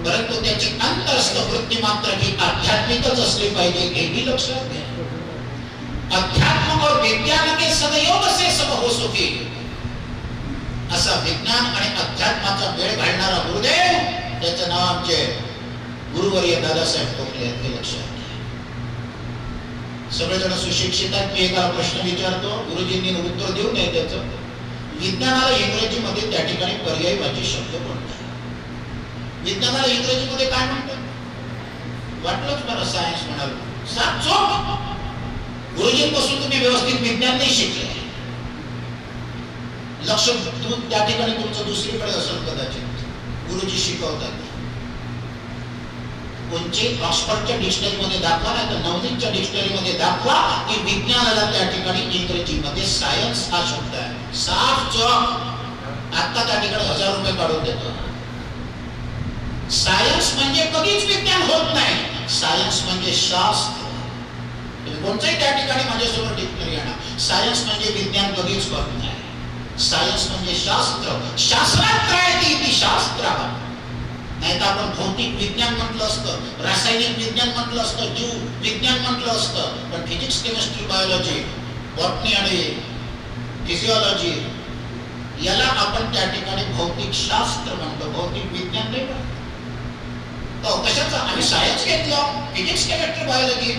परंतु त्याची अंतरस्थ वृत्ती मात्र ही आध्यात्मिकच असली पाहिजे, हेही लक्षात घ्या. अध्यात्म और विज्ञान के सदयोग से सब हो सुखी, असा विज्ञान आणि अध्यात्माचा मेळ घालणारा गुरुदेव, त्याचं नाव आमचे गुरुवर्य दादासाहेब टोपले आहेत, हे लक्षात घ्या. सगळेजण सुशिक्षित आहेत. मी एका प्रश्न विचारतो, गुरुजींनी उत्तर देऊ नये त्याचं. विज्ञानाला इंग्रजीमध्ये त्या ठिकाणी पर्यायवाची शब्द कोणता? विज्ञानाला इंग्रजीमध्ये काय म्हणतात? वाटलंच मला सायन्स म्हणाल. गुरुजींपासून तुम्ही व्यवस्थित विज्ञान नाही शिकले. लक्ष त्या ठिकाणी तुमचं दुसरीकडे असेल कदाचित. गुरुजी शिकवतात कोणचे ऑक्सफर्डच्या डिक्शनरीमध्ये दाखवा, नाही तर नवनीतच्या डिक्शनरीमध्ये दाखवा की विज्ञानाला त्या ठिकाणी इंग्रजीमध्ये सायन्स हा शब्द आहे. साफ चॉक. आता त्या ठिकाणी 1000 रुपये काढून देतो. सायन्स म्हणजे कधीच विज्ञान होत नाही. सायन्स म्हणजे शास्त्र. कोणत्याही त्या ठिकाणी माझ्यासमोर डिक्शनरी आणा. सायन्स म्हणजे विज्ञान कधीच होत नाही. सायन्स म्हणजे शास्त्र. शास्त्रात काय ती शास्त्र. नाहीतर आपण भौतिक विज्ञान म्हटलं असतं, रासायनिक विज्ञान म्हटलं असतं, जीव विज्ञान म्हटलं असतं. पण फिजिक्स, केमिस्ट्री, बायोलॉजी, बॉटनी आणि फिजिओलॉजी याला आपण त्या ठिकाणी भौतिक शास्त्र म्हणतो, भौतिक विज्ञान नाही म्हणतो. कशाचं आम्ही सायन्स घेतलं, फिजिक्स, केमिस्ट्री, बायोलॉजी,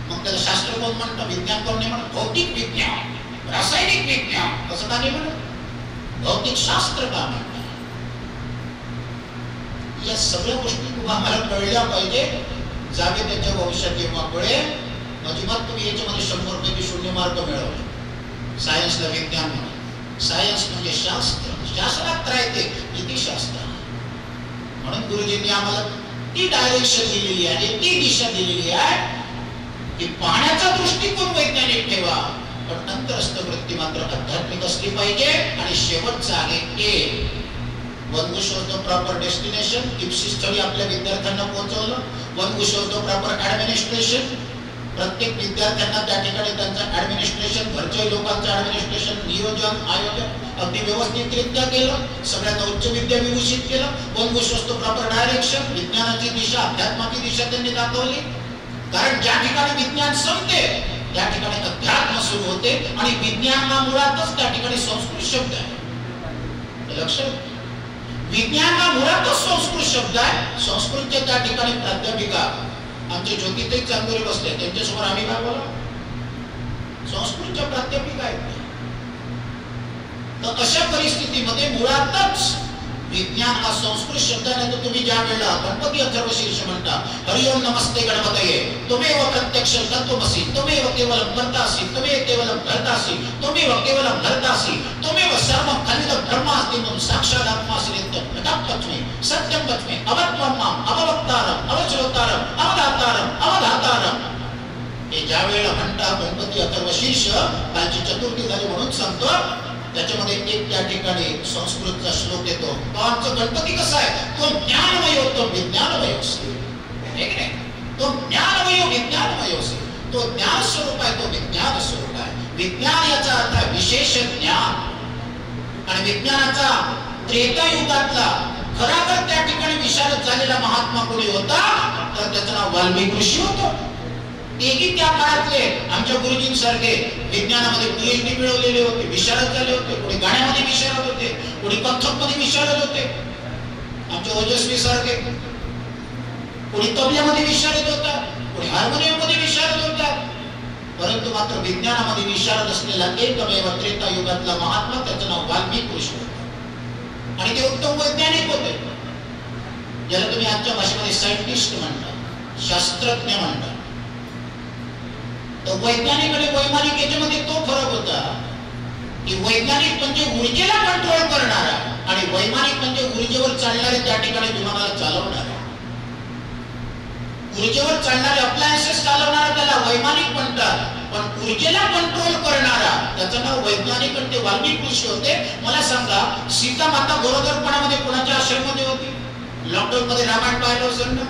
मग त्याला शास्त्र कोण म्हणतं, विज्ञान कोण नाही म्हणत? भौतिक विज्ञान, रासायनिक विज्ञान असं का नाही म्हणत? भौतिक शास्त्र का म्हणतात? या सगळ्या गोष्टी तुम्हाला कळल्या पाहिजे. जागे त्याच्या वंशात जेव्हा कळेल म्हणजे मग तुम्ही याच्यामध्ये 100 पैकी 0 मार्क मिळवले. सायन्सला विज्ञान म्हणा, सायन्स म्हणजे शास्त्र, शास्त्रात राहते नीतिशास्त्र. म्हणून गुरुजींनी आम्हाला ती डायरेक्शन दिलेली आहे, ती दिशा दिलेली आहे की पाहण्याचा दृष्टिकोन वैज्ञानिक ठेवा, पण नंतरस्थ वृत्ती मात्र आध्यात्मिक असली पाहिजे. आणि शेवटचं आहे A, one wish of the proper destination. स्थळी आपल्या विद्यार्थ्यांना पोहोचवलं. One wish of the proper administration. प्रत्येक विद्यार्थ्यांना त्या ठिकाणी त्यांचं ऍडमिनिस्ट्रेशन, घरच्या लोकांचं ऍडमिनिस्ट्रेशन, नियोजन, आयोजन अगदी व्यवस्थितरित्या केलं. सगळ्यांना उच्च विद्या विभूषित केलं. One wish of the proper direction. विज्ञानाची दिशा, अध्यात्माची दिशा त्यांनी दाखवली. कारण ज्या ठिकाणी विज्ञान संपते त्या ठिकाणी अध्यात्म सुरू होते. आणि विज्ञान हा मुळातच त्या ठिकाणी संस्कृत शब्द आहे. लक्षात, विज्ञान हा मुळातच संस्कृत शब्द आहे. संस्कृतच्या त्या ठिकाणी प्राध्यापिका आमचे ज्योतिताई चांदोरे बसले, त्यांच्यासमोर आम्ही काय बोला, संस्कृतच्या प्राध्यापिका आहेत. तर अशा परिस्थितीमध्ये मुळातच विज्ञान हा संस्कृत शब्द आहे. तर तुम्ही ज्या वेळेला गणपती अथर्व शीर्ष म्हणता, हरिओम नमस्ते गणपतये, त्वमेव प्रत्यक्षं तत्त्वमसि, त्वमेव केवलं कर्तासि, त्वमेव केवलं भर्तासि, त्वमेव केवलं भर्तासि, त्वमेव सर्वं खलिदं ब्रह्मास्ति त्वं साक्षात् आत्मासि नित्यं तत्त्वमसि सत्यं वच्मि अवत्वं माम् अववक्तारम् अवश्रोतारम् अवधातारम् अवधातारम्. हे ज्या वेळेला म्हणता गणपती अथर्व शीर्ष, कालची चतुर्थी झाली म्हणून सांगतो, त्याच्यामध्ये एक त्या ठिकाणी संस्कृतचा श्लोक येतो. तो आमचा गणपती कसा आहे, तो ज्ञानमय, तो विज्ञानमय असतो. तो ज्ञानमय विज्ञानमय असतो. तो ज्ञान स्वरूप आहे, तो विज्ञान स्वरूप आहे. विज्ञान याचा अर्थ आहे विशेष ज्ञान. आणि विज्ञानाचा त्रेतायुगातला खराखर त्या ठिकाणी विशारद झालेला महात्मा कोणी होता, तर त्याचं नाव वाल्मिकी ऋषी होतं. तेही त्या काळातले आमच्या गुरुजींसारखे विज्ञानामध्ये पीएचडी मिळवलेले होते, विशारद झाले होते. कोणी गाण्यामध्ये विशारद होते, कोणी कथकमध्ये विशारद होते. आमचे ओजस्वी सारखे कोणी तबल्यामध्ये विशारद होतात, कोणी हार्मोनियममध्ये विशारद होतात. परंतु मात्र विज्ञानामध्ये विशारद असलेला एकमेव त्रेता युगातला महात्मा, त्याचं नाव वाल्मिकी ऋषी होतं. आणि ते उत्तम वैज्ञानिक होते, ज्याला तुम्ही आजच्या भाषेमध्ये सायंटिस्ट म्हणता, शास्त्रज्ञ म्हणता. वैज्ञानिक आणि वैमानिक याच्यामध्ये तो फरक होता की वैज्ञानिक म्हणजे ऊर्जेला कंट्रोल करणारा आणि वैमानिक म्हणजे ऊर्जेवर चालणारे त्या ठिकाणी विमानाला चालवणारा. ऊर्जेवर चालणारे अप्लायन्सेस चालवणारा त्याला वैमानिक म्हणतात, पण ऊर्जेला कंट्रोल करणारा त्याचं नाव वैज्ञानिक. आणि ते वाल्मिकी ऋषी होते. मला सांगा, सीता माता गरोदरपणामध्ये कोणाच्या आश्रमामध्ये होती? लॉकडाऊन मध्ये रामायण पाहिलं असेल ना,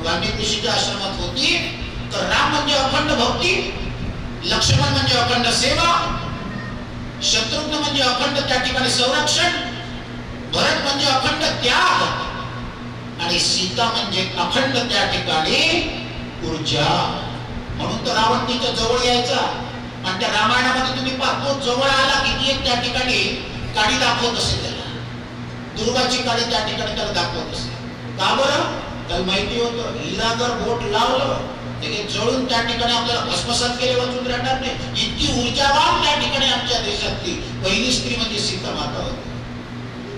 वाल्मिकी ऋषीच्या आश्रमात होती. तर राम म्हणजे अखंड भक्ती, लक्ष्मण म्हणजे अखंड सेवा, शत्रुघ्न म्हणजे अखंड त्या ठिकाणी संरक्षण, भरत म्हणजे अखंड त्याग, आणि सीता म्हणजे अखंड त्या ठिकाणी ऊर्जा. म्हणून तर रावण तिच्या जवळ यायचा. आणि त्या रामायणामध्ये तुम्ही पाहतो, जवळ आला की एक त्या ठिकाणी काडी दाखवत असे, त्याला दुर्गाची काडी त्या ठिकाणी त्याला दाखवत असे. का बरं? त्याला माहिती होतं, हिला जर बोट लावलं ते जळून त्या ठिकाणी आपल्याला भस्मसात केले वाचून राहणार नाही. इतकी ऊर्जावान त्या ठिकाणी आमच्या देशातली पहिली स्त्री म्हणजे सीता माता होती.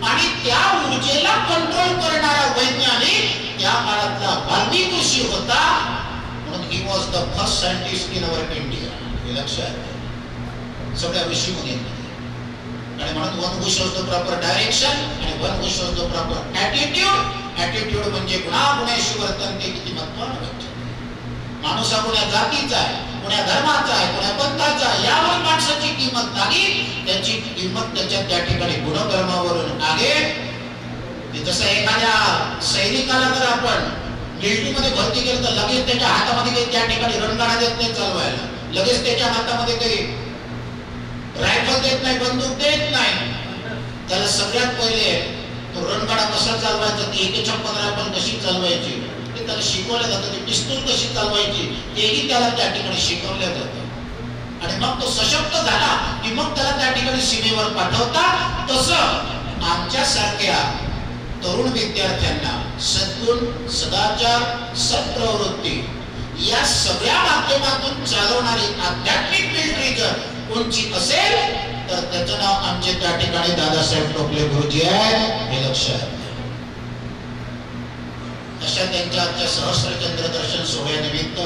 आणि त्या ऊर्जेला कंट्रोल करणारा वैज्ञानिक त्या काळातला वाल्मिकी ऋषी होता. म्हणून he was the first scientist in our India. हे लक्षात सगळ्या ऋषी मुनींमध्ये. आणि म्हणून one wish of the proper direction आणि one wish of the proper attitude. Attitude म्हणजे गुणागुणेषु वर्तन्ते किती महत्त्वाचं. माणूस हा कोण्या जातीचा आहे, कोण्या धर्माचा आहे, कोण्या पंथाचा आहे, यावर माणसाची किंमत नाही. त्याची किंमत त्याच्या त्या ठिकाणी गुणधर्मावरून आहे. जसं एखाद्या सैनिकाला जर आपण मिलिटरीमध्ये भरती केलं तर लगेच त्याच्या हातामध्ये काही त्या ठिकाणी रणगाडा देत नाही चालवायला, लगेच त्याच्या हातामध्ये काही रायफल देत नाही, बंदूक देत नाही. त्याला सगळ्यात पहिले तो रणगाडा कसा चालवायचा करायचं, ती एकेच्या 15 पण कशी चालवायची ते त्याला शिकवलं जातं, ती पिस्तूल कशी चालवायची तेही त्याला त्या ठिकाणी शिकवलं जातं. आणि मग तो सशक्त झाला की मग त्याला त्या ठिकाणी सीमेवर पाठवतात. तसं आमच्यासारख्या तरुण विद्यार्थ्यांना सद्गुण, सदाचार, सत्प्रवृत्ती या सगळ्या माध्यमातून चालवणारी आध्यात्मिक मिलिटरी जर कोणची असेल तर त्याचं नाव आमचे त्या ठिकाणी दादासाहेब टोपले गुरुजी आहेत, हे लक्षात. अशा त्यांच्या आजच्या सहस्त्रचंद्र दर्शन सोहळ्यानिमित्त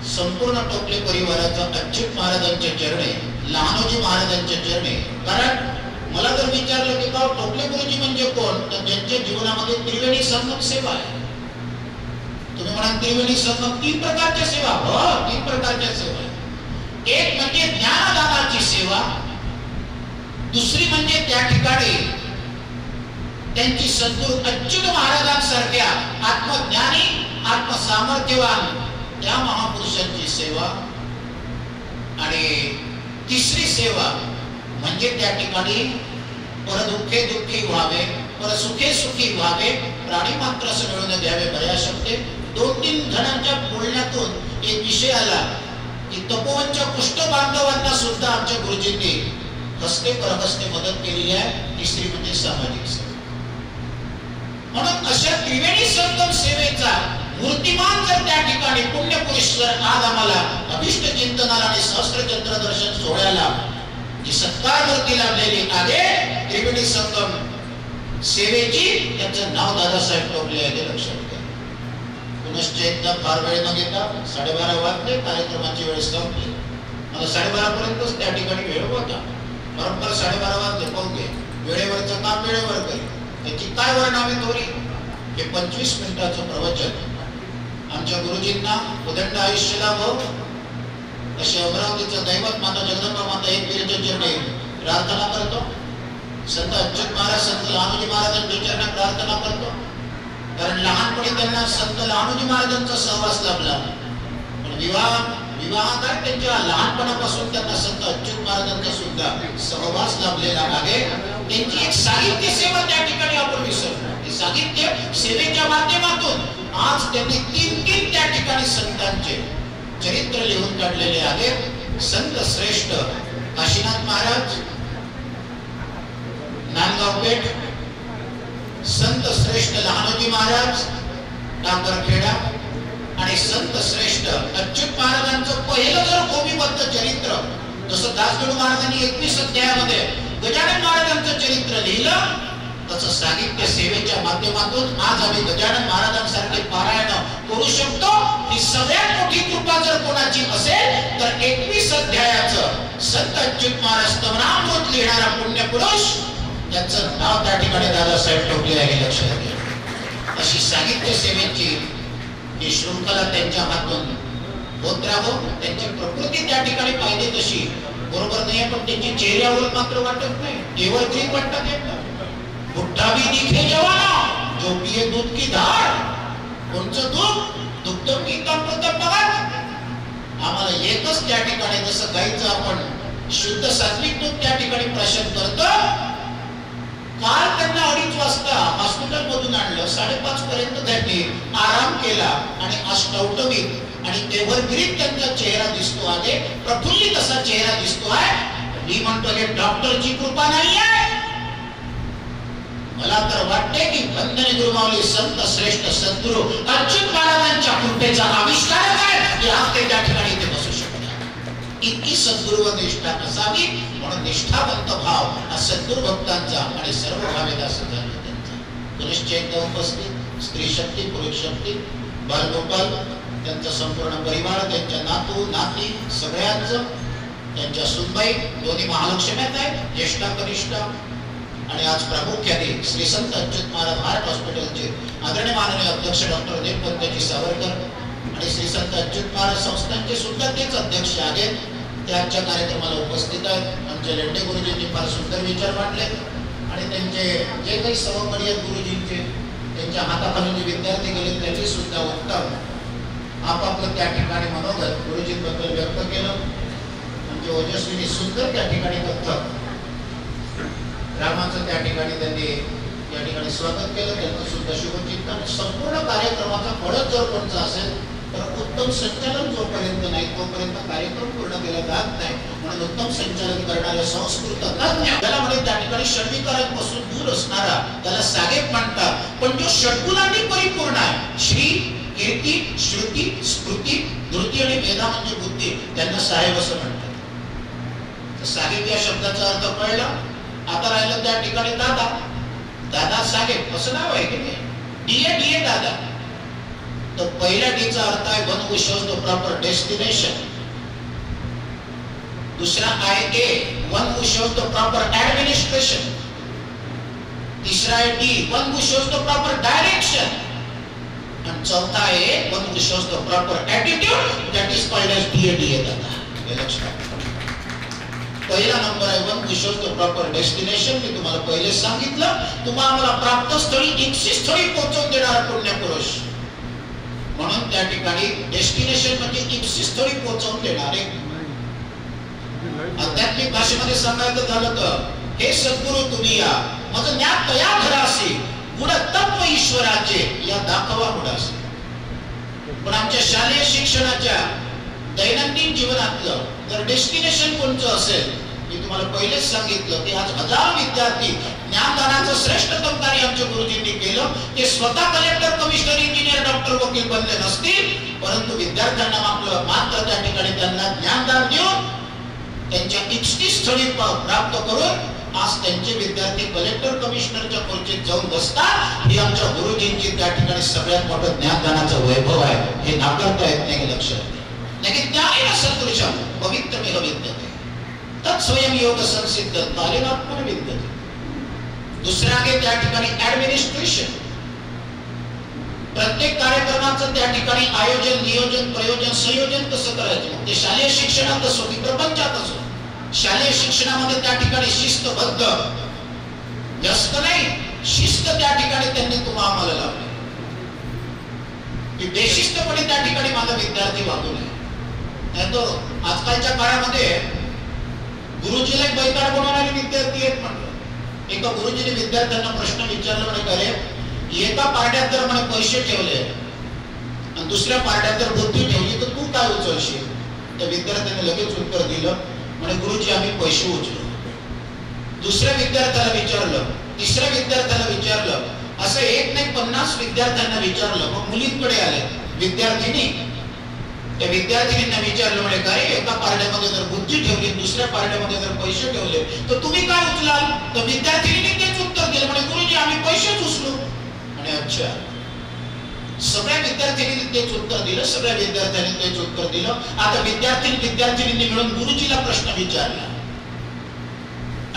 संपूर्ण टोपले परिवाराचा अच्युत महाराजांच्या चरणी, लहानोजी महाराजांच्या चरणी. कारण मला जर विचारलं की का टोपले गुरुजी म्हणजे कोण, तर ज्यांच्या जीवनामध्ये त्रिवेणी संगम सेवा आहे. तुम्ही म्हणाल त्रिवेणी संगम 3 प्रकारच्या सेवा, हो 3 प्रकारच्या सेवा. एक म्हणजे ज्ञानदानाची सेवा, दुसरी म्हणजे त्या ठिकाणी त्यांची सद्गुरू अच्युत महाराजांसारख्या आत्मज्ञानी, आत्मसामर्थ्यवान त्या महापुरुषांची सेवा, आणि तिसरी सेवा म्हणजे त्या ठिकाणी परदुःखे दुःखी व्हावे, परसुखे सुखी व्हावे, प्राणी मात्र मिळवून द्यावे. बऱ्या शब्दे 2-3 जणांच्या बोलण्यातून एक विषय आला की तपोवनच्या कुष्ठ बांधवांना सुद्धा आमच्या गुरुजींनी हस्ते परहस्ते मदत केलेली आहे. तिसरी म्हणजे सामाजिक सेवा. म्हणून अशा त्रिवेणी संगम सेवेचा मूर्तिमान जर त्या ठिकाणी पुण्यपुरुष जर आज आम्हाला अभिष्ट चिंतनाला आणि सहस्त्रचंद्र दर्शन सोहळ्याला जी सत्कार मूर्ती लाभलेली आहे त्रिवेणी संगम सेवेची, त्याचं नाव दादासाहेब टोपले आहे, लक्षात घ्या. पुनश्च एकदा फार वेळ न घेता 12:30 वाजले, कार्यक्रमाची वेळ संपली. मला 12:30 पर्यंतच त्या ठिकाणी वेळ होता. बरोबर 12:30 वाजले. पाहून घे, वेळेवरचं काम वेळेवर करी. त्याची काय वर्णावी थोडी. हे 25 मिनिटाचं प्रवचन आमच्या गुरुजींना उदंड आयुष्य लाभो असे अमरावतीचं दैवत माता जगदंबा माता एक वीरच्या चरणी प्रार्थना करतो. संत अच्युत महाराज, संत लहानोजी महाराजांच्या चरणी प्रार्थना करतो. कारण लहानपणी त्यांना संत लहानोजी महाराजांचा सहवास लाभला, पण विवाहात त्यांच्या लहानपणापासून त्यांना संत अच्युत महाराजांचा सुद्धा सहवास लाभलेला आहे. त्यांची एक साहित्य सेवा त्या ठिकाणी आपण विसरतो. साहित्य सेवेच्या माध्यमातून आज त्यांनी 3 त्या ठिकाणी संतांचे चरित्र लिहून काढलेले आहेत. संत श्रेष्ठ काशीनाथ महाराज नांदगाव पेठ, संत श्रेष्ठ लहानोजी महाराज टाकरखेडा, आणि संत श्रेष्ठ अच्युत महाराजांचं पहिलं जर गोपीबद्ध चरित्र जसं दासगणू महाराजांनी 21 अध्यायामध्ये गजानन महाराजांचं चरित्र लिहिलं, तसं साहित्य सेवेच्या माध्यमातून आज आम्ही गजानन महाराजांसारखे पारायण करू शकतो. ही सगळ्यात मोठी कृपा जर कोणाची असेल तर 21 अध्यायाचं संत अच्युत महाराज स्तवनामृत लिहिणारा पुण्यपुरुष, त्याचं नाव त्या ठिकाणी दादासाहेब टोपले आहे, लक्षात घ्या. अशी साहित्य सेवेची ही शृंखला त्यांच्या हातून होत राहो. त्यांची प्रकृती त्या ठिकाणी पाहिजे तशी बरोबर नाही, पण त्यांची चेहऱ्यावर मात्र वाटत नाही, केवळ ग्रीन वाटत येतं. बुड्ढा भी दिखे जवाना जो पिए दूध की धार. कोणचं दूध? दुग्धम गीतामृतम भगत. आम्हाला एकच त्या ठिकाणी जसं गाईचं आपण शुद्ध सात्विक दूध त्या ठिकाणी प्राशन करतो. काल त्यांना 2:30 वाजता हॉस्पिटल मधून आणलं, 5:30 पर्यंत त्यांनी आराम केला आणि आज टवटवीत आणि तेव्हरगिरीत त्यांचा चेहरा दिसतो आहे, प्रफुल्लित असा चेहरा दिसतो आहे. मी म्हणतो हे डॉक्टरची कृपा नाही आहे. मला तर वाटते की वंदने गुरुमाऊली संत श्रेष्ठ सद्गुरू अच्युत महाराजांच्या कृपेचा आविष्कार आहे की आज ते त्या ठिकाणी ते बसू शकतात. इतकी सद्गुरू निष्ठा असावी, म्हणून निष्ठावंत भाव हा सद्गुरू भक्तांचा आणि सर्व भावेदास झाला त्यांचा. पुनश्च एकदा उपस्थित स्त्री शक्ती, पुरुष शक्ती, बालगोपाल, त्यांचा संपूर्ण परिवार, त्यांच्या नातू नाती सगळ्यांचं, त्यांच्या सुनबाई दोन्ही महालक्ष्म्यात आहेत, ज्येष्ठा कनिष्ठा, आणि आज प्रामुख्याने श्री संत अच्युत महाराज हार्ट हॉस्पिटलचे आदरणीय माननीय अध्यक्ष डॉक्टर नीलकंठजी सावरकर आणि श्री संत अच्युत महाराज संस्थांचे सुद्धा तेच अध्यक्ष आहेत. ते आजच्या कार्यक्रमाला उपस्थित आहेत. आमचे लेंडे गुरुजींनी फार सुंदर विचार मांडले आणि त्यांचे जे काही सहकारी आहेत गुरुजींचे, त्यांच्या हाताखालून जे विद्यार्थी गेले त्यांनी सुद्धा उत्तम आपापलं त्या ठिकाणी मनोगत गुरुजींबद्दल व्यक्त केलं. म्हणजे ओजस्वीनी सुंदर त्या ठिकाणी कथ्थक रामाचं त्या ठिकाणी त्यांनी या ठिकाणी स्वागत केलं, त्यांचं सुद्धा शुभचिंतन. संपूर्ण कार्यक्रमाचा फळच जर कोणता असेल तर उत्तम संचालन जोपर्यंत नाही तोपर्यंत कार्यक्रम पूर्ण केला जात नाही. म्हणून उत्तम संचालन करणारे संस्कृत तज्ञ, त्याला म्हणजे त्या ठिकाणी षड्विकारांपासून दूर असणारा त्याला साहेब म्हणतात. पण जो षड्गुणांनी परिपूर्ण आहे, श्री, कीर्ती, श्रुती, स्मृती, धृती आणि मेधा म्हणजे बुद्धी, त्यांना साहेब असं म्हणतात. साहेब या शब्दाचा अर्थ कळला. आता राहिलं त्या ठिकाणी दादा. दादा साहेब असं नाव आहे की नाही? डीए दादा. तर पहिल्या डीचा अर्थ आहे one who shows the proper destination. दुसरा आहे A, one who shows the proper administration. तिसरा आहे D, one who shows the proper direction. आणि चौथा आहे one who shows the proper attitude, that is called as DA दादा. हे लक्षात. पहिला नंबर आहे one who shows the proper destination. मी तुम्हाला पहिले सांगितलं, तुम्हाला प्राप्त स्थळी इच्छित स्थळी पोहोचवून देणारा पुण्यपुरुष. म्हणून त्या ठिकाणी डेस्टिनेशन म्हणजे इच्छित स्थळी पोहोचवून देणारे. आध्यात्मिक भाषेमध्ये सांगायचं झालं तर हे सद्गुरु तुम्ही या, माझं ज्ञान तया घरासी, गुण तत्व ईश्वराचे या दाखवा मुळासी. पण आमच्या शालेय शिक्षणाच्या दैनंदिन जीवनातलं जर डेस्टिनेशन कोणतं असेल, मी तुम्हाला पहिलेच सांगितलं की आज हजारो विद्यार्थी ज्ञानदानाचं श्रेष्ठतम कार्य आमच्या गुरुजींनी केलं. ते स्वतः कलेक्टर, कमिशनर, इंजिनियर, डॉक्टर, वकील बनले नसतील, परंतु विद्यार्थ्यांना मात्र त्या ठिकाणी त्यांना ज्ञानदान देऊन त्यांच्या इच्छित स्थळी प्राप्त करून आज त्यांचे विद्यार्थी कलेक्टर, कमिशनरच्या खुर्चीत जाऊन बसतात. ही आमच्या गुरुजींची त्या ठिकाणी सगळ्यात मोठं ज्ञानदानाचं वैभव आहे. हे नाकारता येत नाही. लक्षात लेकिन ज्ञानेन सदृशं पवित्रमेव विद्यते तत्स्वयं योग संसिद्ध कालेनात्मन विद्यते. दुसरा आहे त्या ठिकाणी ऍडमिनिस्ट्रेशन. प्रत्येक कार्यक्रमाचं त्या ठिकाणी आयोजन, नियोजन, प्रयोजन, संयोजन कसं करायचं, मग ते शालेय शिक्षणात असो की प्रपंचात असो. शालेय शिक्षणामध्ये त्या ठिकाणी शिस्तबद्ध, व्यस्त नाही, शिस्त त्या ठिकाणी त्यांनी आम्हाला लावली की बेशिस्तपणे त्या ठिकाणी माझा विद्यार्थी वागू नये. नाही तर आजकालच्या काळामध्ये गुरुजीला एक बैताड बनवणारे विद्यार्थी आहेत. म्हणलं एका गुरुजीने विद्यार्थ्यांना प्रश्न विचारला, म्हणे करे एका पार्ट्यात जर म्हणे पैसे ठेवले आणि दुसऱ्या पार्ट्यात जर बुद्धी ठेवली तर तू काय उचलशील? त्या विद्यार्थ्याने लगेच उत्तर दिलं, म्हणे गुरुजी आम्ही पैसे उचलू. दुसऱ्या विद्यार्थ्याला विचारलं, तिसऱ्या विद्यार्थ्याला विचारलं, असं एक नाही 50 विद्यार्थ्यांना विचारलं. मग मुलींकडे आले विद्यार्थिनी. त्या विद्यार्थिनींना विचारलं, म्हणे काय एका पार्ट्यामध्ये जर बुद्धी ठेवली, दुसऱ्या पार्ट्यामध्ये जर पैसे ठेवले तर तुम्ही काय उचलाल? तर विद्यार्थिनीने तेच उत्तर दिलं, म्हणे गुरुजी आम्ही पैसेच उचलू. म्हणे अच्छा. सगळ्या विद्यार्थिनींनी तेच उत्तर दिलं, सगळ्या विद्यार्थ्यांनी तेच उत्तर दिलं. आता विद्यार्थिनींनी मिळून गुरुजीला प्रश्न विचारला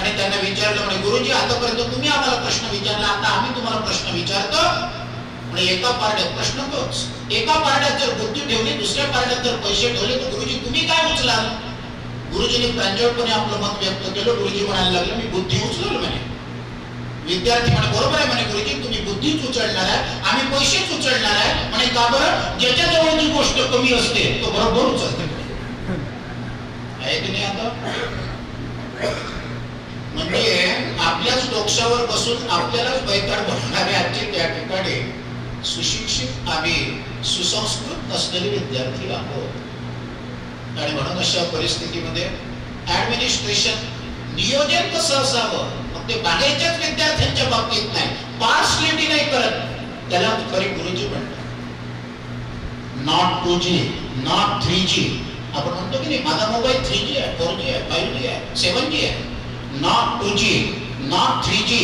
आणि त्यांना विचारलं, म्हणे गुरुजी आतापर्यंत तुम्ही आम्हाला प्रश्न विचारला, आता आम्ही तुम्हाला प्रश्न विचारतो. एका पार्ट्यात प्रश्न तोच, एका पार्ट्यात जर बुद्धी ठेवली, दुसऱ्या पार्ट्यात जर पैसे ठेवले तर गुरुजी तुम्ही काय उचलाल? गुरुजीने प्रांजळपणे आपलं मत व्यक्त केलं. गुरुजी म्हणायला लागले, मी बुद्धी उचललो. म्हणे विद्यार्थी म्हणे बरोबर आहे. म्हणे गुरुजी तुम्ही बुद्धीच उचलणार आहे, आम्ही पैसेच उचलणार आहे. म्हणे का बरं? ज्याच्या जवळ जी गोष्ट कमी असते तो बरोबर उचलते. आहे की नाही? आता म्हणजे आपल्याच डोक्यावर बसून आपल्यालाच बैताड बनवणारे आजचे त्या ठिकाणी सुशिक्षित, आम्ही सुसंस्कृत असलेले विद्यार्थी आहोत. आणि म्हणून अशा परिस्थितीमध्ये ऍडमिनिस्ट्रेशन, नियोजन कसं असावं, मग ते बाहेरच्याच विद्यार्थ्यांच्या बाबतीत नाही, पार्सलिटी नाही करत, त्याला खरे गुरुजी म्हणतात. Not 2G, not 3G. आपण म्हणतो की नाही माझा मोबाईल 3G आहे, 4G आहे, 5G आहे, 7G आहे. Not 2G, not 3G,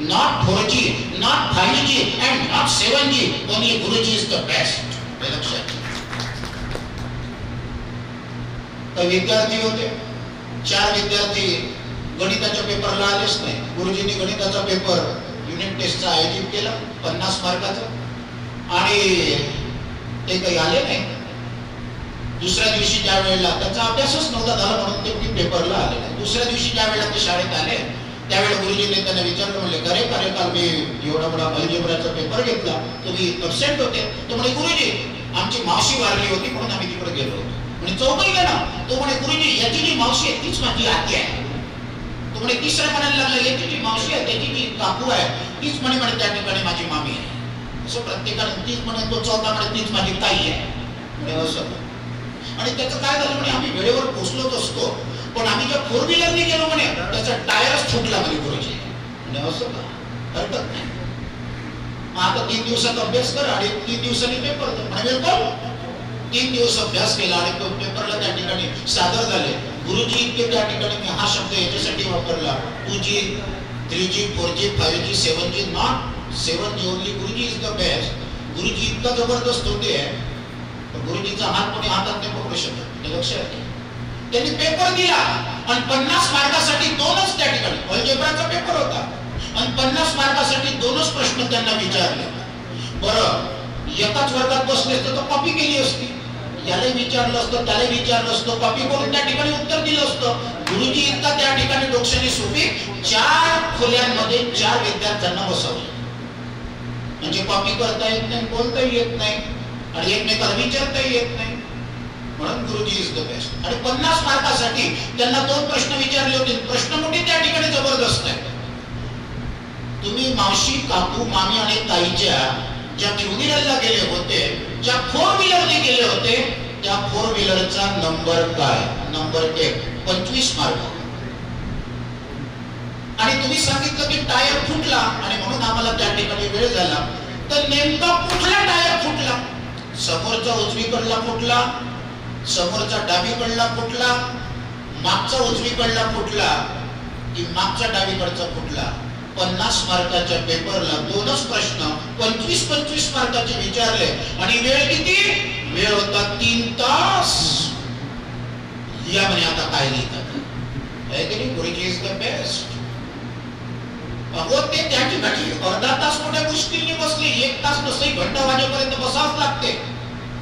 not 4G, not 5G, and not 7G. Only Guruji is the best. काही विद्यार्थी होते, 4 विद्यार्थी गणिताच्या पेपरला आलेच नाही. गुरुजींनी गणिताचा पेपर युनिट टेस्टचा आयोजित केला 50 मार्काचा आणि ते काही आले नाही. दुसऱ्या दिवशी ज्या वेळेला त्याचा अभ्यासच नव्हता झाला म्हणून ते पेपरला आले नाही. दुसऱ्या दिवशी ज्या वेळेला ते शाळेत आले त्यावेळेला गुरुजींनी त्यांना विचारलं, म्हणले खरे काल मी एवढा मोठा अल्जेब्राचा पेपर घेतला, तुम्ही अब्सेंट होते. तो म्हणे गुरुजी आमची मावशी वारली होती म्हणून आम्ही तिकडे गेलो होतो. म्हणे चौकही गेला. तो म्हणे गुरुजी याची जी मावशी आहे तीच माझी आजी आहे. तो म्हणे तिसरा म्हणायला लागला याची जी मावशी आहे त्याची जी काकू आहे तीच म्हणे त्या ठिकाणी माझी मामी आहे. असं प्रत्येकाने तीच म्हणे, तो चौथा म्हणे तीच माझी ताई आहे म्हणे असं. आणि त्याचं काय झालं म्हणे आम्ही वेळेवर पोहोचलोच असतो पण आम्ही ज्या 4 व्हीलरने गेलो म्हणे त्याचा टायरच फुटला म्हणे गुरुजी म्हणे असं का हरकत नाही. मग आता 3 दिवसाचा अभ्यास कर आणि 3 दिवसांनी पेपर दे म्हणे बिलकुल. 3 दिवस अभ्यास केला आणि तो पेपरला त्या ठिकाणी सादर झाले. गुरुजी इतके त्या ठिकाणी मी हा शब्द याच्यासाठी वापरला 2G 3G 4G 5G 7G not 7G only. गुरुजी इज द बेस्ट. गुरुजी इतका जबरदस्त होते गुरुजीचा हात कोणी हातात नाही पकडू शकत हे लक्षात घ्या. त्यांनी पेपर दिला आणि 50 मार्कासाठी 2च त्या ठिकाणी अल्जेब्राचा पेपर होता आणि 50 मार्कासाठी 2च प्रश्न त्यांना विचारले. बरं एकाच वर्गात बसले असते तर कॉपी केली असती, यालाही विचारलं असतं त्यालाही विचारलं असतं, कॉपी करून त्या ठिकाणी उत्तर दिलं असतं. गुरुजी इतका त्या ठिकाणी डोक्याने सोपी 4 खोल्यांमध्ये 4 विद्यार्थ्यांना बसवलं. म्हणजे कॉपी करता येत नाही, बोलताही येत नाही आणि एकमेकाला विचारताही येत नाही. म्हणून गुरुजी इज द बेस्ट. आणि 50 मार्कासाठी त्यांना 2 प्रश्न विचारले होते. प्रश्न मोठे त्या ठिकाणी जबरदस्त आहे. तुम्ही मावशी काकू मामी आणि ताईच्या ज्या 2 व्हीलरला गेले होते, ज्या 4 व्हीलरने गेले होते त्या 4 व्हीलरचा नंबर काय? Number 1 25 mark. आणि तुम्ही सांगितलं की टायर फुटला आणि म्हणून आम्हाला त्या ठिकाणी वेळ झाला. तर नेमका कुठला टायर फुटला? समोरचा उजवीकडला फुटला, समोरचा डावीकडला फुटला, मागचा उजवीकडला फुटला की मागचा डावीकडचा फुटला? 50 मार्काच्या पेपरला 2च प्रश्न 25-25 मार्काचे विचारले आणि वेळ किती? वेळ होता 3 तास. या म्हणे आता काय लिहितात आहे की नाही? गुरुजी इज द बेस्ट. अहो ते त्या ठिकाणी अर्धा तास मोठ्या मुश्किलने बसले. 1 तास नसते घंटा वाजेपर्यंत बसावंच लागते.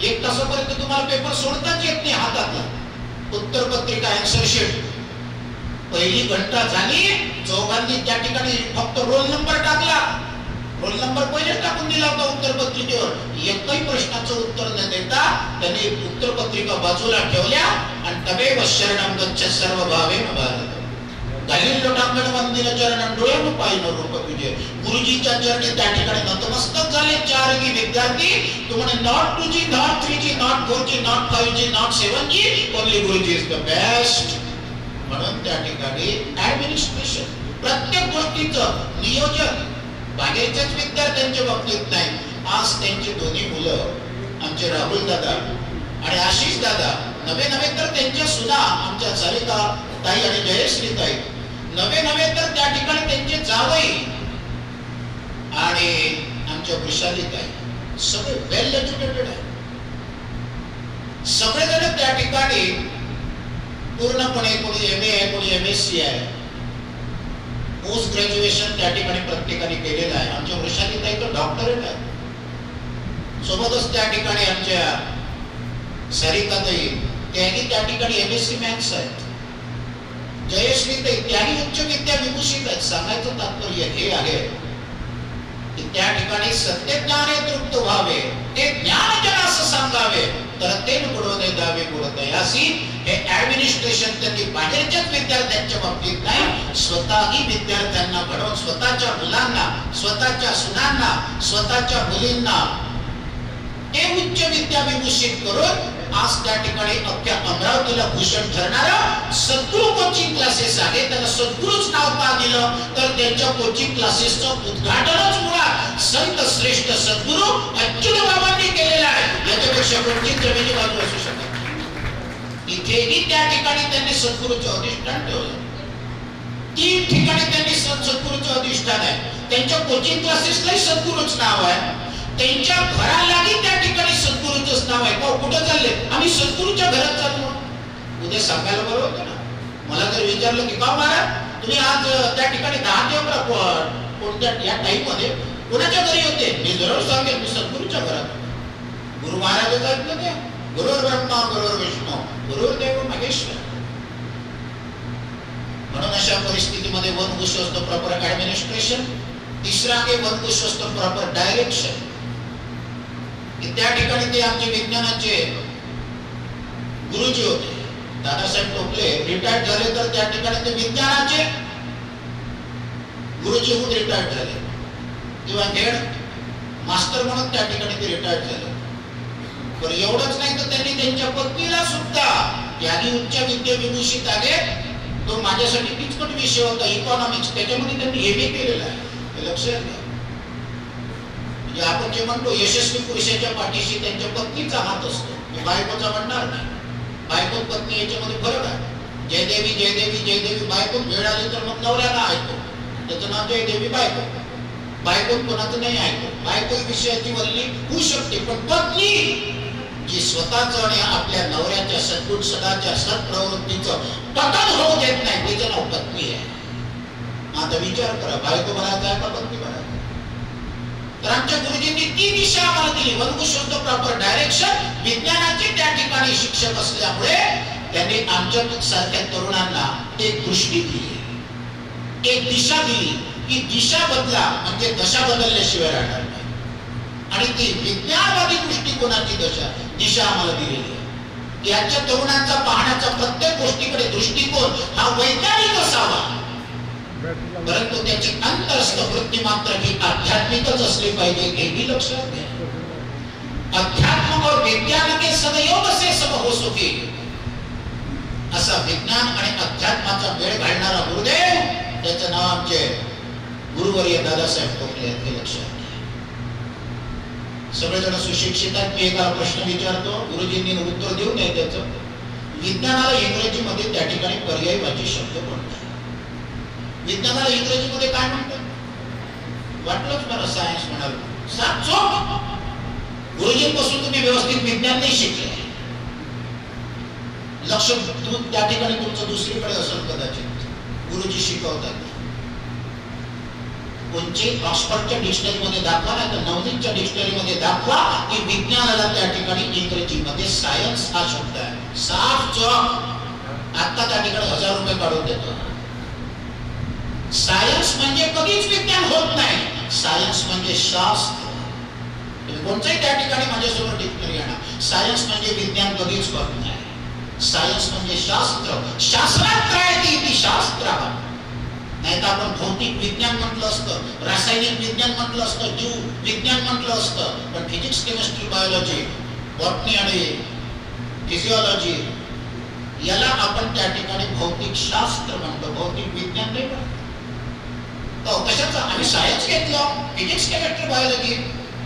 1 तासापर्यंत तुम्हाला पेपर सोडताच येत नाही हातातला. उत्तर पत्रिका आन्सर शीट पहिली घंटा झाली, चौघांनी त्या ठिकाणी फक्त रोल नंबर टाकला. रोल नंबर पहिलेच टाकून दिला होता उत्तर पत्रिकेवर. एकही प्रश्नाचं उत्तर न देता त्यांनी उत्तर पत्रिका बाजूला ठेवल्या आणि तमेव शरणं गच्छ सर्व भावेन भारत घालील लोटांगण वंदिन चरणं डोळ्यानं पाहिलं रूप तुझे. गुरुजीच्या चरणी त्या ठिकाणी नतमस्तक झाले 4 विद्यार्थी. तुम्हाला not 2G not 3G not 4G not 5G not 7G only गुरुजी इज द बेस्ट. म्हणून त्या ठिकाणी ऍडमिनिस्ट्रेशन प्रत्येक गोष्टीचं नियोजन बाहेरच्याच विद्यार्थ्यांच्या बाबतीत नाही. आज त्यांची दोन्ही मुलं आमचे राहुल दादा आणि आशिष दादा नवे तर त्यांच्या सुद्धा आमच्या सारिका ताई आणि जयश्री ताई नवे तर त्या ठिकाणी त्यांचे जावई आणि आमच्या वृषाली ताई सगळे वेल एज्युकेटेड आहे. सगळेजण त्या ठिकाणी पूर्णपणे कोणी MA आहे, कोणी MSc आहे, पोस्ट ग्रॅज्युएशन त्या ठिकाणी प्रत्येकाने केलेलं आहे. आमच्या वृषाली ताई तर डॉक्टरेट आहे. सोबतच त्या ठिकाणी आमच्या सारिका ताई त्यांनी त्या ठिकाणी MSc मॅथ्स आहेत. जयश्री ताई त्यांनी उच्च विद्या विभूषित आहेत. सांगायचं तात्पर्य हे आहे की त्या ठिकाणी सत्य ज्ञाने तृप्त व्हावे, ते ज्ञान जनास सांगावे, तर ते बुडवणे दावे बुडतयासी. हे ऍडमिनिस्ट्रेशन त्यांनी बाहेरच्याच विद्यार्थ्यांच्या बाबतीत नाही, स्वतःही विद्यार्थ्यांना घडवून स्वतःच्या मुलांना, स्वतःच्या सुनांना, स्वतःच्या मुलींना ते उच्च विद्या विभूषित करून आज त्या ठिकाणी अख्ख्या अमरावतीला भूषण ठरणारं सद्गुरू कोचिंग क्लासेस आहे. त्याला सद्गुरूच नाव का दिलं तर त्यांच्या कोचिंग क्लासेसचं उद्घाटनच मुळात संत श्रेष्ठ सद्गुरू अच्युत बाबांनी केलेलं आहे. याच्यापेक्षा कोणतीच जमिनी बाजू असू शकत नाही. इथेही त्या ठिकाणी त्यांनी सद्गुरूचं अधिष्ठान ठेवलं. 3 ठिकाणी त्यांनी सद्गुरूचं अधिष्ठान आहे. त्यांच्या कोचिंग क्लासेसलाही सद्गुरूच नाव आहे. त्यांच्या घरालाही त्या ठिकाणी सद्गुरूचंच नाव आहे. कुठं चालले? आम्ही सद्गुरूच्या घरात चाललो. उद्या सांगायला बरं होतं ना. मला जर विचारलं की का महाराज तुम्ही आज त्या ठिकाणी 10 ते 11 कोणत्या या टाइम मध्ये कोणाच्या घरी होते? मी जरूर सांगेल मी सद्गुरूच्या घरात. गुरु महाराज आहेत ना ते. गुरुर् ब्रह्मा गुरुर् विष्णू गुरुर्देव महेश्वर. म्हणून अशा परिस्थितीमध्ये वन गोष्ट असतो प्रॉपर ऍडमिनिस्ट्रेशन. तिसरा के वन गोष्ट असतो प्रॉपर डायरेक्शन. त्या ठिकाणी ते आमचे विज्ञानाचे गुरुजी होते दादासाहेब टोपले. रिटायर्ड झाले तर त्या ठिकाणी ते विज्ञानाचे गुरुजी होऊन रिटायर्ड झाले किंवा हेड मास्टर म्हणून त्या ठिकाणी ते रिटायर्ड झाले. पण एवढंच नाही तर त्यांनी त्यांच्या पत्नीला सुद्धा त्याने उच्च विद्याविभूषित आले. तो माझ्यासाठी किचकट विषय होता इकॉनॉमिक्स, त्याच्यामध्ये त्यांनी एमए केलेला आहे, हे लक्षात घ्या. म्हणजे आपण जे म्हणतो यशस्वी पुरुषाच्या पाठीशी त्यांच्या पत्नीचा हात असतो, मी बायकोचा म्हणणार नाही. बायको पत्नी याच्यामध्ये फरक आहे. जयदेवी जयदेवी जयदेवी बायको वेळ आली तर मग नवऱ्याला ऐकतो, त्याचं नाव जयदेवी बायको. बायको कोणाचं नाही ऐकतो. बायको विषयाची वल्ली होऊ शकते, पण पत्नी जी स्वतःच आणि आपल्या नवऱ्याच्या सद्गुण सदाच्या सत्प्रवृत्तीचं पतन होऊ देत नाही, तिचं नाव पत्नी आहे. आता विचार करा, बायको बनायचा आहे का पत्नी बनायचा? तर आमच्या गुरुजींनी ती दिशा आम्हाला दिली, वनकुशोत्तर प्रॉपर डायरेक्शन. विज्ञानाचे त्या ठिकाणी शिक्षक असल्यामुळे त्यांनी आमच्या सारख्या तरुणांना एक दृष्टी दिली, एक दिशा दिली. की दिशा बदला म्हणजे दशा बदलल्याशिवाय राहणार नाही. आणि ती विज्ञानवादी दृष्टिकोनाची दिशा आम्हाला दिलेली आहे. याच्या तरुणांचा पाहण्याचा प्रत्येक गोष्टीकडे दृष्टिकोन हा वैज्ञानिक असावा, परंतु त्याची अंतरस्थ वृत्ती मात्र ही आध्यात्मिकच असली पाहिजे, हेही लक्षात घ्या. अध्यात्म और विज्ञान के सदयोग से सब हो सुखी, असा विज्ञान आणि अध्यात्माचा मेळ घालणारा गुरुदेव, त्याचं नाव आमचे गुरुवर्य दादासाहेब टोपले आहेत, हे लक्षात घ्या. सगळेजण सुशिक्षित आहेत. मी एका प्रश्न विचारतो, गुरुजींनी उत्तर देऊ नये त्याचं. विज्ञानाला इंग्रजीमध्ये त्या ठिकाणी पर्यायवाची शब्द कोणता? विज्ञानाला इंग्रजीमध्ये काय म्हणतात? वाटलंच मला सायन्स म्हणाल. गुरुजींपासून तुम्ही व्यवस्थित विज्ञान नाही शिकले. लक्ष त्या ठिकाणी तुमचं दुसरीकडे असेल कदाचित. गुरुजी शिकवतात कोणचे ऑक्सफर्डच्या डिक्शनरीमध्ये दाखवा, नाही तर नवनीतच्या डिक्शनरीमध्ये दाखवा की विज्ञानाला त्या ठिकाणी इंग्रजीमध्ये सायन्स हा शब्द आहे. साफ चॉक आता त्या ठिकाणी 1000 रुपये काढून देतो. सायन्स म्हणजे कधीच विज्ञान होत नाही. सायन्स म्हणजे शास्त्र. तुम्ही कोणत्याही त्या ठिकाणी माझ्यासोबत डिक्शनरी आणा, सायन्स म्हणजे विज्ञान कधीच होत नाही. सायन्स म्हणजे शास्त्र. शास्त्रात काय ती शास्त्र. नाही तर आपण भौतिक विज्ञान म्हटलं असतं, रासायनिक विज्ञान म्हटलं असतं, जीव विज्ञान म्हटलं असतं. पण फिजिक्स केमिस्ट्री बायोलॉजी बॉटनी आणि फिजिओलॉजी याला आपण त्या ठिकाणी भौतिक शास्त्र म्हणतो, भौतिक विज्ञान नाही म्हणतो. कशाचं आम्ही सायन्स घेतलं, फिजिक्स केमिस्ट्री बायोलॉजी,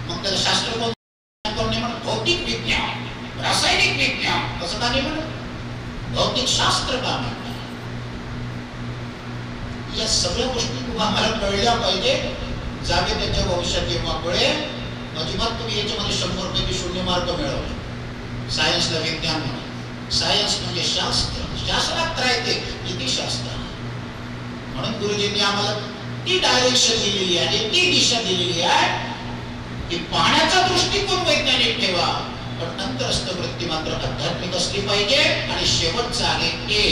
मग त्याला शास्त्र कोण नाही म्हणत? भौतिक विज्ञान, रासायनिक विज्ञान असं का नाही म्हणत? भौतिक शास्त्र का म्हणतात? या सगळ्या गोष्टी तुम्हाला कळल्या पाहिजे. जावे त्याच्या भविष्यात जेव्हा कळेल, अजिबात तुम्ही याच्यामध्ये 100 रुपये शून्य मार्क मिळवले. सायन्सला विज्ञान म्हणून, सायन्स म्हणजे शास्त्र. शास्त्रात राहते किती शास्त्र. म्हणून गुरुजींनी आम्हाला ती डायरेक्शन दिलेली आहे, ती दिशा दिलेली आहे की पाहण्याचा दृष्टिकोन वैज्ञानिक ठेवा, पण अंतरस्थ वृत्ती मात्र आध्यात्मिक असली पाहिजे. आणि शेवटचं आहे ए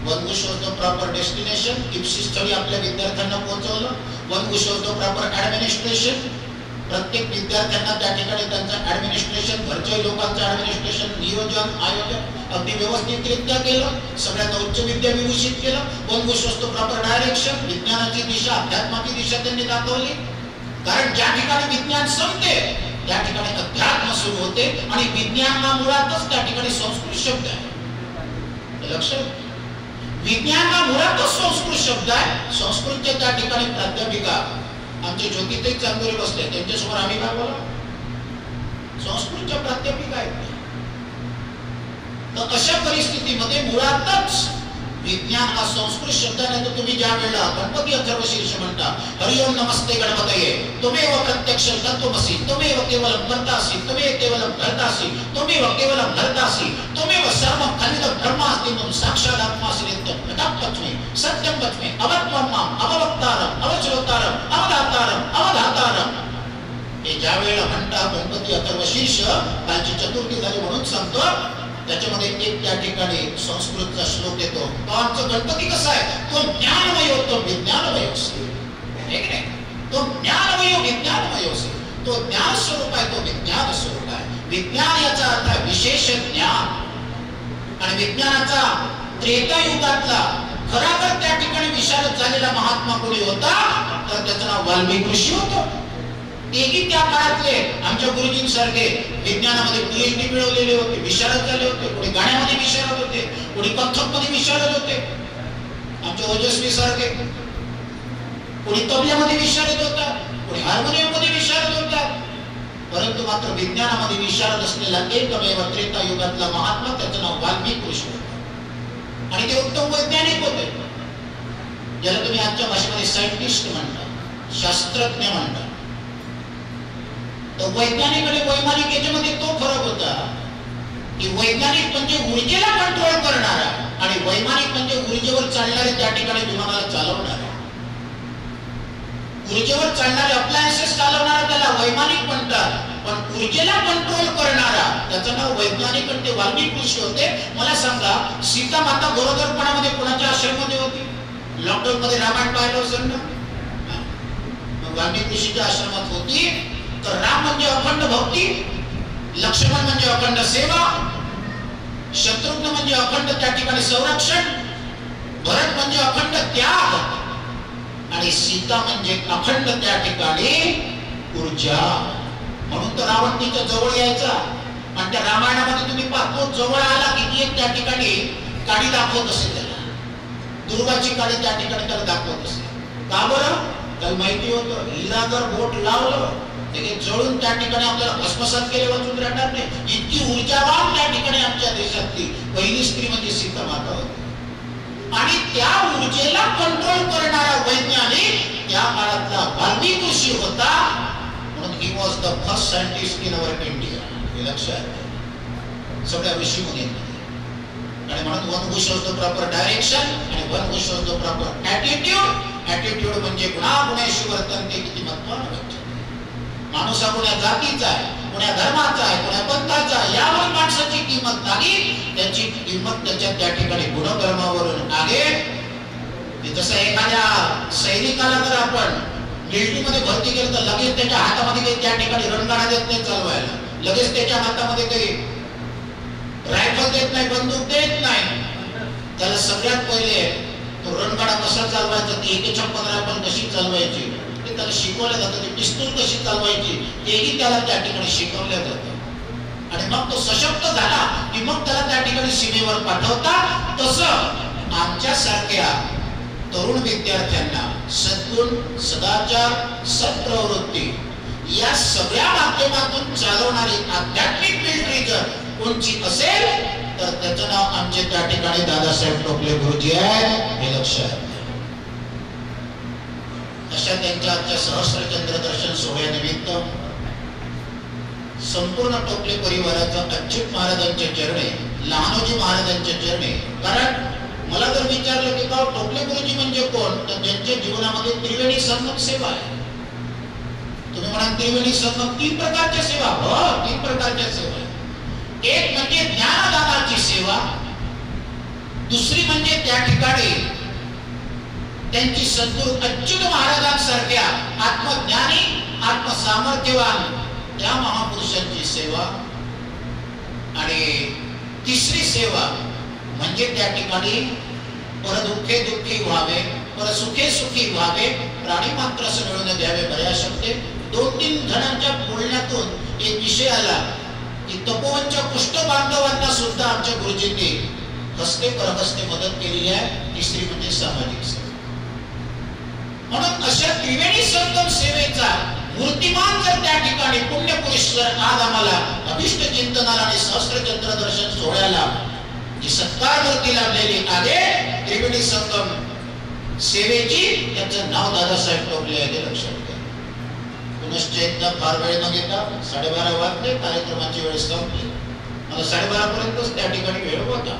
वनकुशोत्तर प्रॉपर डेस्टिनेशन. स्थळी आपल्या विद्यार्थ्यांना पोहोचवलं. वनकुशोत्तर प्रॉपर ऍडमिनिस्ट्रेशन. प्रत्येक विद्यार्थ्यांना त्या ठिकाणी त्यांचं ऍडमिनिस्ट्रेशन, घरच्या लोकांचं ऍडमिनिस्ट्रेशन, नियोजन आयोजन अगदी व्यवस्थितरित्या केलं. सगळ्यांना उच्च विद्या विभूषित केलं. वनकुशोत्तर प्रॉपर डायरेक्शन. विज्ञानाची दिशा, अध्यात्माची दिशा त्यांनी दाखवली. कारण ज्या ठिकाणी विज्ञान संपते त्या ठिकाणी अध्यात्म सुरू होते. आणि विज्ञान हा मुळातच त्या ठिकाणी संस्कृत शब्द आहे, लक्षात. विज्ञान हा मुळातच संस्कृत शब्द आहे. संस्कृतच्या त्या ठिकाणी प्राध्यापिका आमचे ज्योतिताई चांदोरे बसले, त्यांच्यासमोर आम्ही काय बोला? संस्कृतच्या प्राध्यापिका आहेत. तर अशा परिस्थितीमध्ये मुळातच विज्ञान हा संस्कृत शब्द आहे. तर तुम्ही ज्या वेळेला गणपती अथर्व शीर्ष म्हणता, हरिओम नमस्ते गणपतये, त्वमेव प्रत्यक्षं तत्त्वमसि, त्वमेव केवलं कर्तासि, त्वमेव केवलं भर्तासि, त्वमेव केवलं भर्तासि, त्वमेव सर्वं खलिदं ब्रह्मास्ति त्वं साक्षात् आत्मासि नित्यं तत्त्वमसि, सत्यं वच्मि, अवत्वं माम्, अववक्तारम्, अवश्रोतारम्, अवधातारम्, अवधातारम्. हे ज्या वेळेला म्हणता गणपती अथर्व शीर्ष, कालची चतुर्थी झाली म्हणून सांगतो, त्याच्यामध्ये एक त्या ठिकाणी संस्कृतचा श्लोक येतो. तो आमचा गणपती कसा आहे? तो ज्ञानमय, तो विज्ञानमय असेल, तो ज्ञानमय विज्ञानमय असेल. तो ज्ञान स्वरूप आहे, तो विज्ञान स्वरूप आहे. विज्ञान याचा अर्थ आहे विशेष ज्ञान. आणि विज्ञानाचा त्रेतायुगातला खराबर त्या ठिकाणी विशारद झालेला महात्मा कोणी होता तर त्याचं नाव वाल्मिकी ऋषी होतं. तेही त्या काळातले आमच्या गुरुजींसारखे विज्ञानामध्ये PhD मिळवलेले होते, विशारद झाले होते. कोणी गाण्यामध्ये विशारद होते, कोणी कथकमध्ये विशारद होते. आमचे ओजस्वी सारखे कोणी तबल्यामध्ये विशारद होता, कोणी हार्मोनियममध्ये विशारद होता. परंतु मात्र विज्ञानामध्ये विशारद असलेला एकमेव त्रेता युगातला महात्मा त्याचं नाव वाल्मिकी ऋषी होतं. आणि ते उत्तम वैज्ञानिक होते, ज्याला तुम्ही आजच्या भाषेमध्ये सायंटिस्ट म्हणता, शास्त्रज्ञ म्हणता. तर वैज्ञानिक आणि वैमानिक याच्यामध्ये तो फरक होता की वैज्ञानिक म्हणजे ऊर्जेला कंट्रोल करणारा आणि वैमानिक म्हणजे ऊर्जेवर चालणारे त्या ठिकाणी विमानाला चालवणारा. ऊर्जेवर चालणारे अप्लायन्सेस चालवणारा त्याला वैमानिक म्हणतात, पण ऊर्जेला कंट्रोल करणारा त्याचं नाव वैज्ञानिक आणि ते वाल्मिकी ऋषी होते. मला सांगा, सीता माता गरोदरपणामध्ये कोणाच्या आश्रमामध्ये होती? लॉकडाऊन मध्ये रामायण पाहिलं असेल ना, वाल्मिकी ऋषीच्या आश्रमात होती. तर राम म्हणजे अखंड भक्ती, लक्ष्मण म्हणजे अखंड सेवा, शत्रुघ्न म्हणजे अखंड त्या ठिकाणी संरक्षण, भरत म्हणजे अखंड त्याग आणि सीता म्हणजे अखंड त्या ठिकाणी ऊर्जा. म्हणून तर रावण तिच्या जवळ यायचा. आणि त्या रामायणामध्ये तुम्ही पाहतो जवळ आला की एक त्या ठिकाणी काडी दाखवत असे, त्याला दुर्गाची काडी त्या ठिकाणी त्याला दाखवत असे. का बरं? त्याला माहिती होतं हिला जर बोट लावलं ते जळून त्या ठिकाणी आपल्याला भस्मसात केले वाचून राहणार नाही. इतकी ऊर्जावान त्या ठिकाणी आमच्या देशातली पहिली स्त्री म्हणजे सीता माता होती. आणि त्या ऊर्जेला कंट्रोल करणारा वैज्ञानिक त्या काळातला वाल्मिकी ऋषी होता. म्हणून he was the first scientist in our India. हे लक्षात सगळ्या ऋषी मुनींमध्ये. आणि म्हणून one who shows the proper direction आणि one who shows the proper attitude. Attitude म्हणजे गुणागुणाशी वर्तन ते किती महत्त्वाचं. माणूस हा कोण्या जातीचा आहे, कोण्या धर्माचा आहे, कोण्या पंथाचा आहे, यावर माणसाची किंमत नाही, त्याची किंमत त्याच्या त्या ठिकाणी गुणधर्मावरून आहे. जसं एखाद्या सैनिकाला जर आपण मिलिटरीमध्ये भरती केलं तर लगेच त्याच्या हातामध्ये काही त्या ठिकाणी रणगाडा देत नाही चालवायला, लगेच त्याच्या हातामध्ये काही रायफल देत नाही, बंदूक देत नाही. त्याला सगळ्यात पहिले तो रणगाडा कसा चालवायचा, ती AK-56 रायफल कशी चालवायची ते त्याला शिकवलं जातं. ती पिस्तूल कशी चालवायची तेही त्याला त्या ठिकाणी शिकवलं जातं. आणि मग तो सशक्त झाला की मग त्याला त्या ठिकाणी सीमेवर पाठवतात. तसं आमच्या सारख्या तरुण विद्यार्थ्यांना सद्गुण, सदाचार, सत्प्रवृत्ती या सगळ्या माध्यमातून चालवणारी आध्यात्मिक मिलिटरी जर कोणची असेल तर त्याचं नाव आमचे त्या ठिकाणी दादासाहेब टोपले गुरुजी आहे. हे लक्षात. अशा त्यांच्या आजच्या सहस्त्रचंद्र दर्शन सोहळ्यानिमित्त संपूर्ण टोपले परिवाराचा अच्युत महाराजांच्या चरणी, लहानोजी महाराजांच्या चरणी. कारण मला जर विचारलं की का टोपले गुरुजी म्हणजे कोण, तर ज्यांच्या जीवनामध्ये त्रिवेणी संगम सेवा आहे. तुम्ही म्हणाल त्रिवेणी संगम 3 प्रकारच्या सेवा. हो, 3 प्रकारच्या सेवा. एक म्हणजे ज्ञानदानाची सेवा, दुसरी म्हणजे त्या ठिकाणी त्यांची सद्गुरू अच्युत महाराजांसारख्या आत्मज्ञानी, आत्मसामर्थ्यवान त्या महापुरुषांची सेवा. आणि तिसरी सेवा म्हणजे त्या ठिकाणी परदुःखे दुःखी व्हावे, परसुखे सुखी व्हावे, प्राणी मात्र मिळवून द्यावे. बऱ्या शब्दे 2-3 जणांच्या बोलण्यातून एक विषय आला की तपोवनच्या कुष्ठ बांधवांना सुद्धा आमच्या गुरुजींनी हस्ते परहस्ते मदत केलेली आहे. तिसरी म्हणजे सामाजिक सेवा. म्हणून अशा त्रिवेणी संगम सेवेचा मूर्तिमान जर त्या ठिकाणी पुण्यपुरुष जर आज आम्हाला अभिष्ट चिंतनाला आणि सहस्त्रचंद्र दर्शन सोहळ्याला जी सत्कार मूर्ती लाभलेली आहे त्रिवेणी संगम सेवेची, त्याचं नाव दादासाहेब टोपले आहे. लक्षात घ्या. पुनश्च एकदा फार वेळ न घेता 12:30 वाजले, कार्यक्रमाची वेळ संपली. मला 12:30 पर्यंतच त्या ठिकाणी वेळ होता.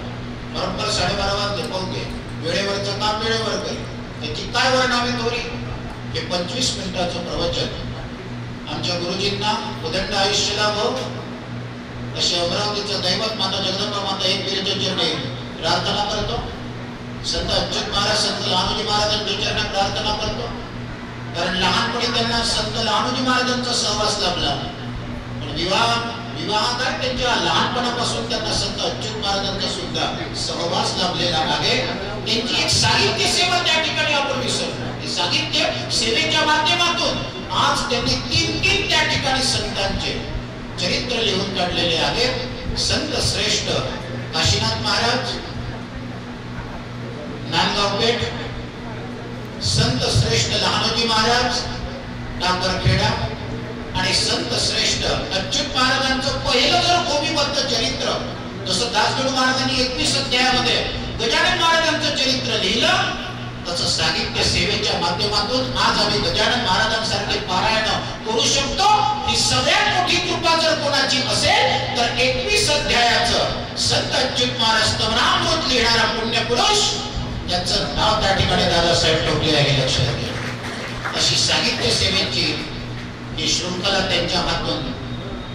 बरोबर 12:30 वाजले. पाहून घे, वेळेवरचं काम वेळेवर करेल. त्याची काय वर्णावी थोडी. हे 25 मिनिटाचं प्रवचन आमच्या गुरुजींना उदंड आयुष्य लाभो असे अमरावतीचं दैवत माता जगदंबा माता एक वीरच्या चरणी प्रार्थना करतो. संत अच्युत महाराज, संत लहानोजी महाराजांच्या चरणी प्रार्थना करतो. कारण लहानपणी त्यांना संत लहानोजी महाराजांचा सहवास लाभला, पण विवाहात त्यांच्या लहानपणापासून त्यांना संत अच्युत महाराजांचा सुद्धा सहवास लाभलेला आहे. त्यांची एक साहित्य सेवा त्या ठिकाणी आपण विसरलो. साहित्य सेवेच्या माध्यमातून आज त्यांनी 3 त्या ठिकाणी संतांचे चरित्र लिहून काढलेले आहेत. संत श्रेष्ठ काशीनाथ महाराज नांदगाव पेठ, संत श्रेष्ठ लहानोजी महाराज टाकरखेडा आणि संत श्रेष्ठ अच्युत महाराजांचं पहिलं जर गोपीबद्ध चरित्र जसं दासगणू महाराजांनी 21 अध्यायामध्ये गजानन महाराजांचं चरित्र लिहिलं, तसं साहित्य सेवेच्या माध्यमातून आज आम्ही गजानन महाराजांसारखे पारायण करू शकतो. ही सगळ्यात मोठी कृपा जर कोणाची असेल तर 21 अध्यायाचं संत अच्युत महाराज स्तवनामृत लिहिणारा पुण्यपुरुष, त्याचं नाव त्या ठिकाणी दादासाहेब ठोकले आहे. लक्षात घ्या. अशी साहित्य सेवेची ही शृंखला त्यांच्या हातून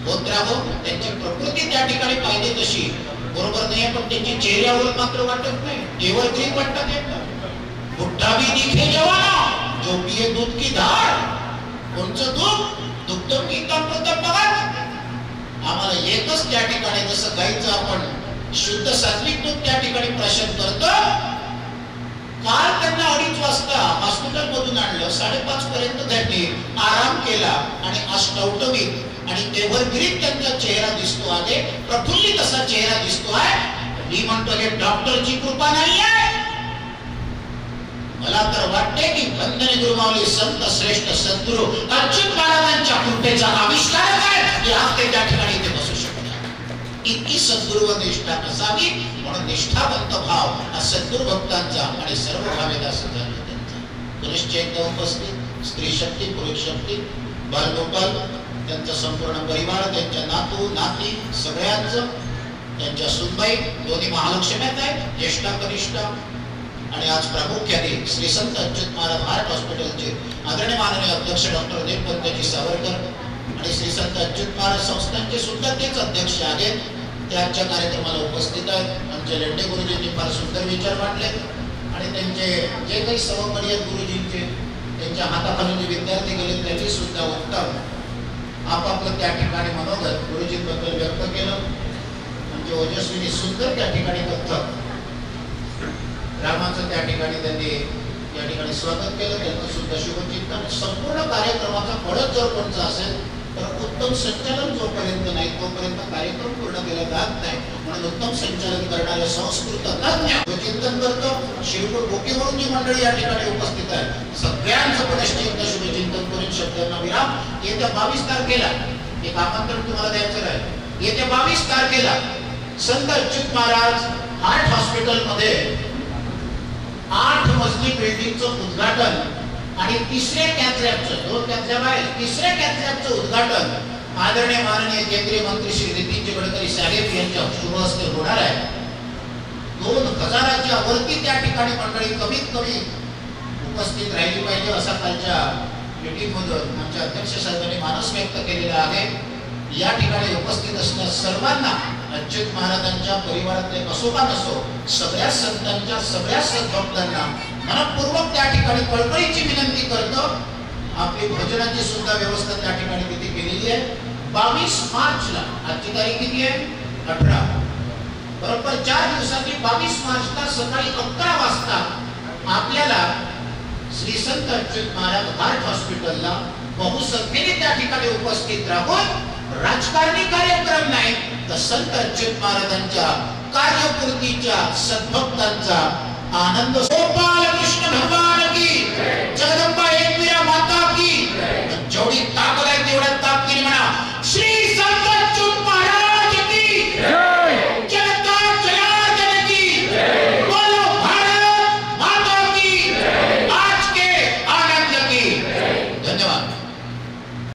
होत राहावं. त्यांची प्रकृती त्या ठिकाणी पाहिजे तशी बरोबर नाही, पण त्यांची चेहऱ्यावर मात्र वाटत नाही. केवळ ग्रीन वाटत येतं. बुड्ढा भी दिखे जवाना जो पिए दूध की धार. कोणचं दूध? दुग्धम गीतामृतम भगत. आम्हाला एकच त्या ठिकाणी जसं गाईचं आपण शुद्ध सात्विक दूध त्या ठिकाणी प्राशन करतो. काल त्यांना 2:30 वाजता हॉस्पिटल मधून आणलं, 5:30 पर्यंत त्यांनी आराम केला आणि आज टवटवीत आणि देवरगिरीत त्यांचा चेहरा दिसतो आहे, प्रफुल्लित असा चेहरा दिसतो आहे. मी म्हणतो हे डॉक्टरची कृपा नाही आहे. मला तर वाटते की वंदने गुरुमाऊली संत श्रेष्ठ सद्गुरु अच्युत महाराजांच्या कृपेचा आविष्कार आहे की आज ते त्या ठिकाणी इथे बसू शकतात. इतकी सद्गुरु निष्ठा असावी म्हणून निष्ठावंत भाव हा सद्गुरु भक्तांचा आणि सर्व भावेदास झाला त्यांचा. पुनश्च उपस्थित स्त्री शक्ती, पुरुष शक्ती, बालगोपाल, त्यांचा संपूर्ण परिवार, त्यांच्या नातू नाती सगळ्यांचं, त्यांच्या सुनबाई दोन्ही महालक्ष्म्यात आहेत, ज्येष्ठा कनिष्ठा. आणि आज प्रामुख्याने श्री संत अच्युत महाराज हार्ट हॉस्पिटलचे आदरणीय माननीय अध्यक्ष डॉक्टर नीलकंठजी सावरकर आणि श्री संत अच्युत महाराज संस्थानचे सुद्धा तेच अध्यक्ष आहेत. ते आजच्या कार्यक्रमाला उपस्थित आहेत. आमचे लेंडे गुरुजींनी फार सुंदर विचार मांडले आणि त्यांचे जे काही सहकारी आहेत गुरुजींचे, त्यांच्या हाताखालून जे विद्यार्थी गेले त्यांनी सुद्धा उत्तम आपापलं त्या ठिकाणी मनोगत गुरुजींबद्दल व्यक्त केलं. म्हणजे ओजस्वीनी सुंदर त्या ठिकाणी कथक रामाचं त्या ठिकाणी त्यांनी या ठिकाणी स्वागत केलं. त्यांचं सुद्धा शुभचिंतन. संपूर्ण कार्यक्रमाचा फळच जर कोणचा असेल तर उत्तम संचालन जोपर्यंत नाही तोपर्यंत कार्यक्रम पूर्ण केला जात नाही. म्हणून उत्तम संचालन करणारे संस्कृत तज्ञ चिंतन करतो. शिरपूर बोकीवरून जी मंडळी या ठिकाणी उपस्थित आहे सगळ्यांचं पुनश्चिंत शुभचिंतन करून शब्दांना विराम. येत्या 22 तारखेला एक आमंत्रण तुम्हाला द्यायचं आहे. येत्या 22 तारखेला संत अच्युत महाराज हार्ट हॉस्पिटल मध्ये 8 मजली बिल्डिंगचं उद्घाटन आणि 3ऱ्या कॅथलॅबचं 2 कॅथलॅब आहे 3ऱ्या कॅथलॅबचं उद्घाटन आदरणीय माननीय केंद्रीय मंत्री श्री नितीन गडकरी साहेब यांच्या शुभ हस्ते होणार आहे. 2000च्या वरती त्या ठिकाणी मंडळी कमीत कमी उपस्थित राहिली पाहिजे असा कालच्या मीटिंगमधून आमच्या अध्यक्ष साहेबांनी मानस व्यक्त केलेला आहे. या ठिकाणी उपस्थित असणाऱ्या सर्वांना अच्युत महाराजांच्या परिवारातले असो का नसो सगळ्या संतांच्या सगळ्या सद्भक्तांना मनपूर्वक त्या ठिकाणी कळकळीची विनंती करतो. आपली भोजनाची सुद्धा व्यवस्था त्या ठिकाणी तिथे केलेली आहे. 22 मार्चला आजची तारीख किती आहे? 18. बरोबर 4 दिवसांनी 22 मार्चला सकाळी 11 वाजता आपल्याला श्री संत अच्युत महाराज हार्ट हॉस्पिटलला बहुसंख्येने त्या ठिकाणी उपस्थित राहून राजकारणी कार्यक्रम नाही तर संत अच्युत महाराजांच्या कार्यपूर्तीच्या सद्भक्तांचा आनंद. गोपाल कृष्ण भगवान की जगदंबा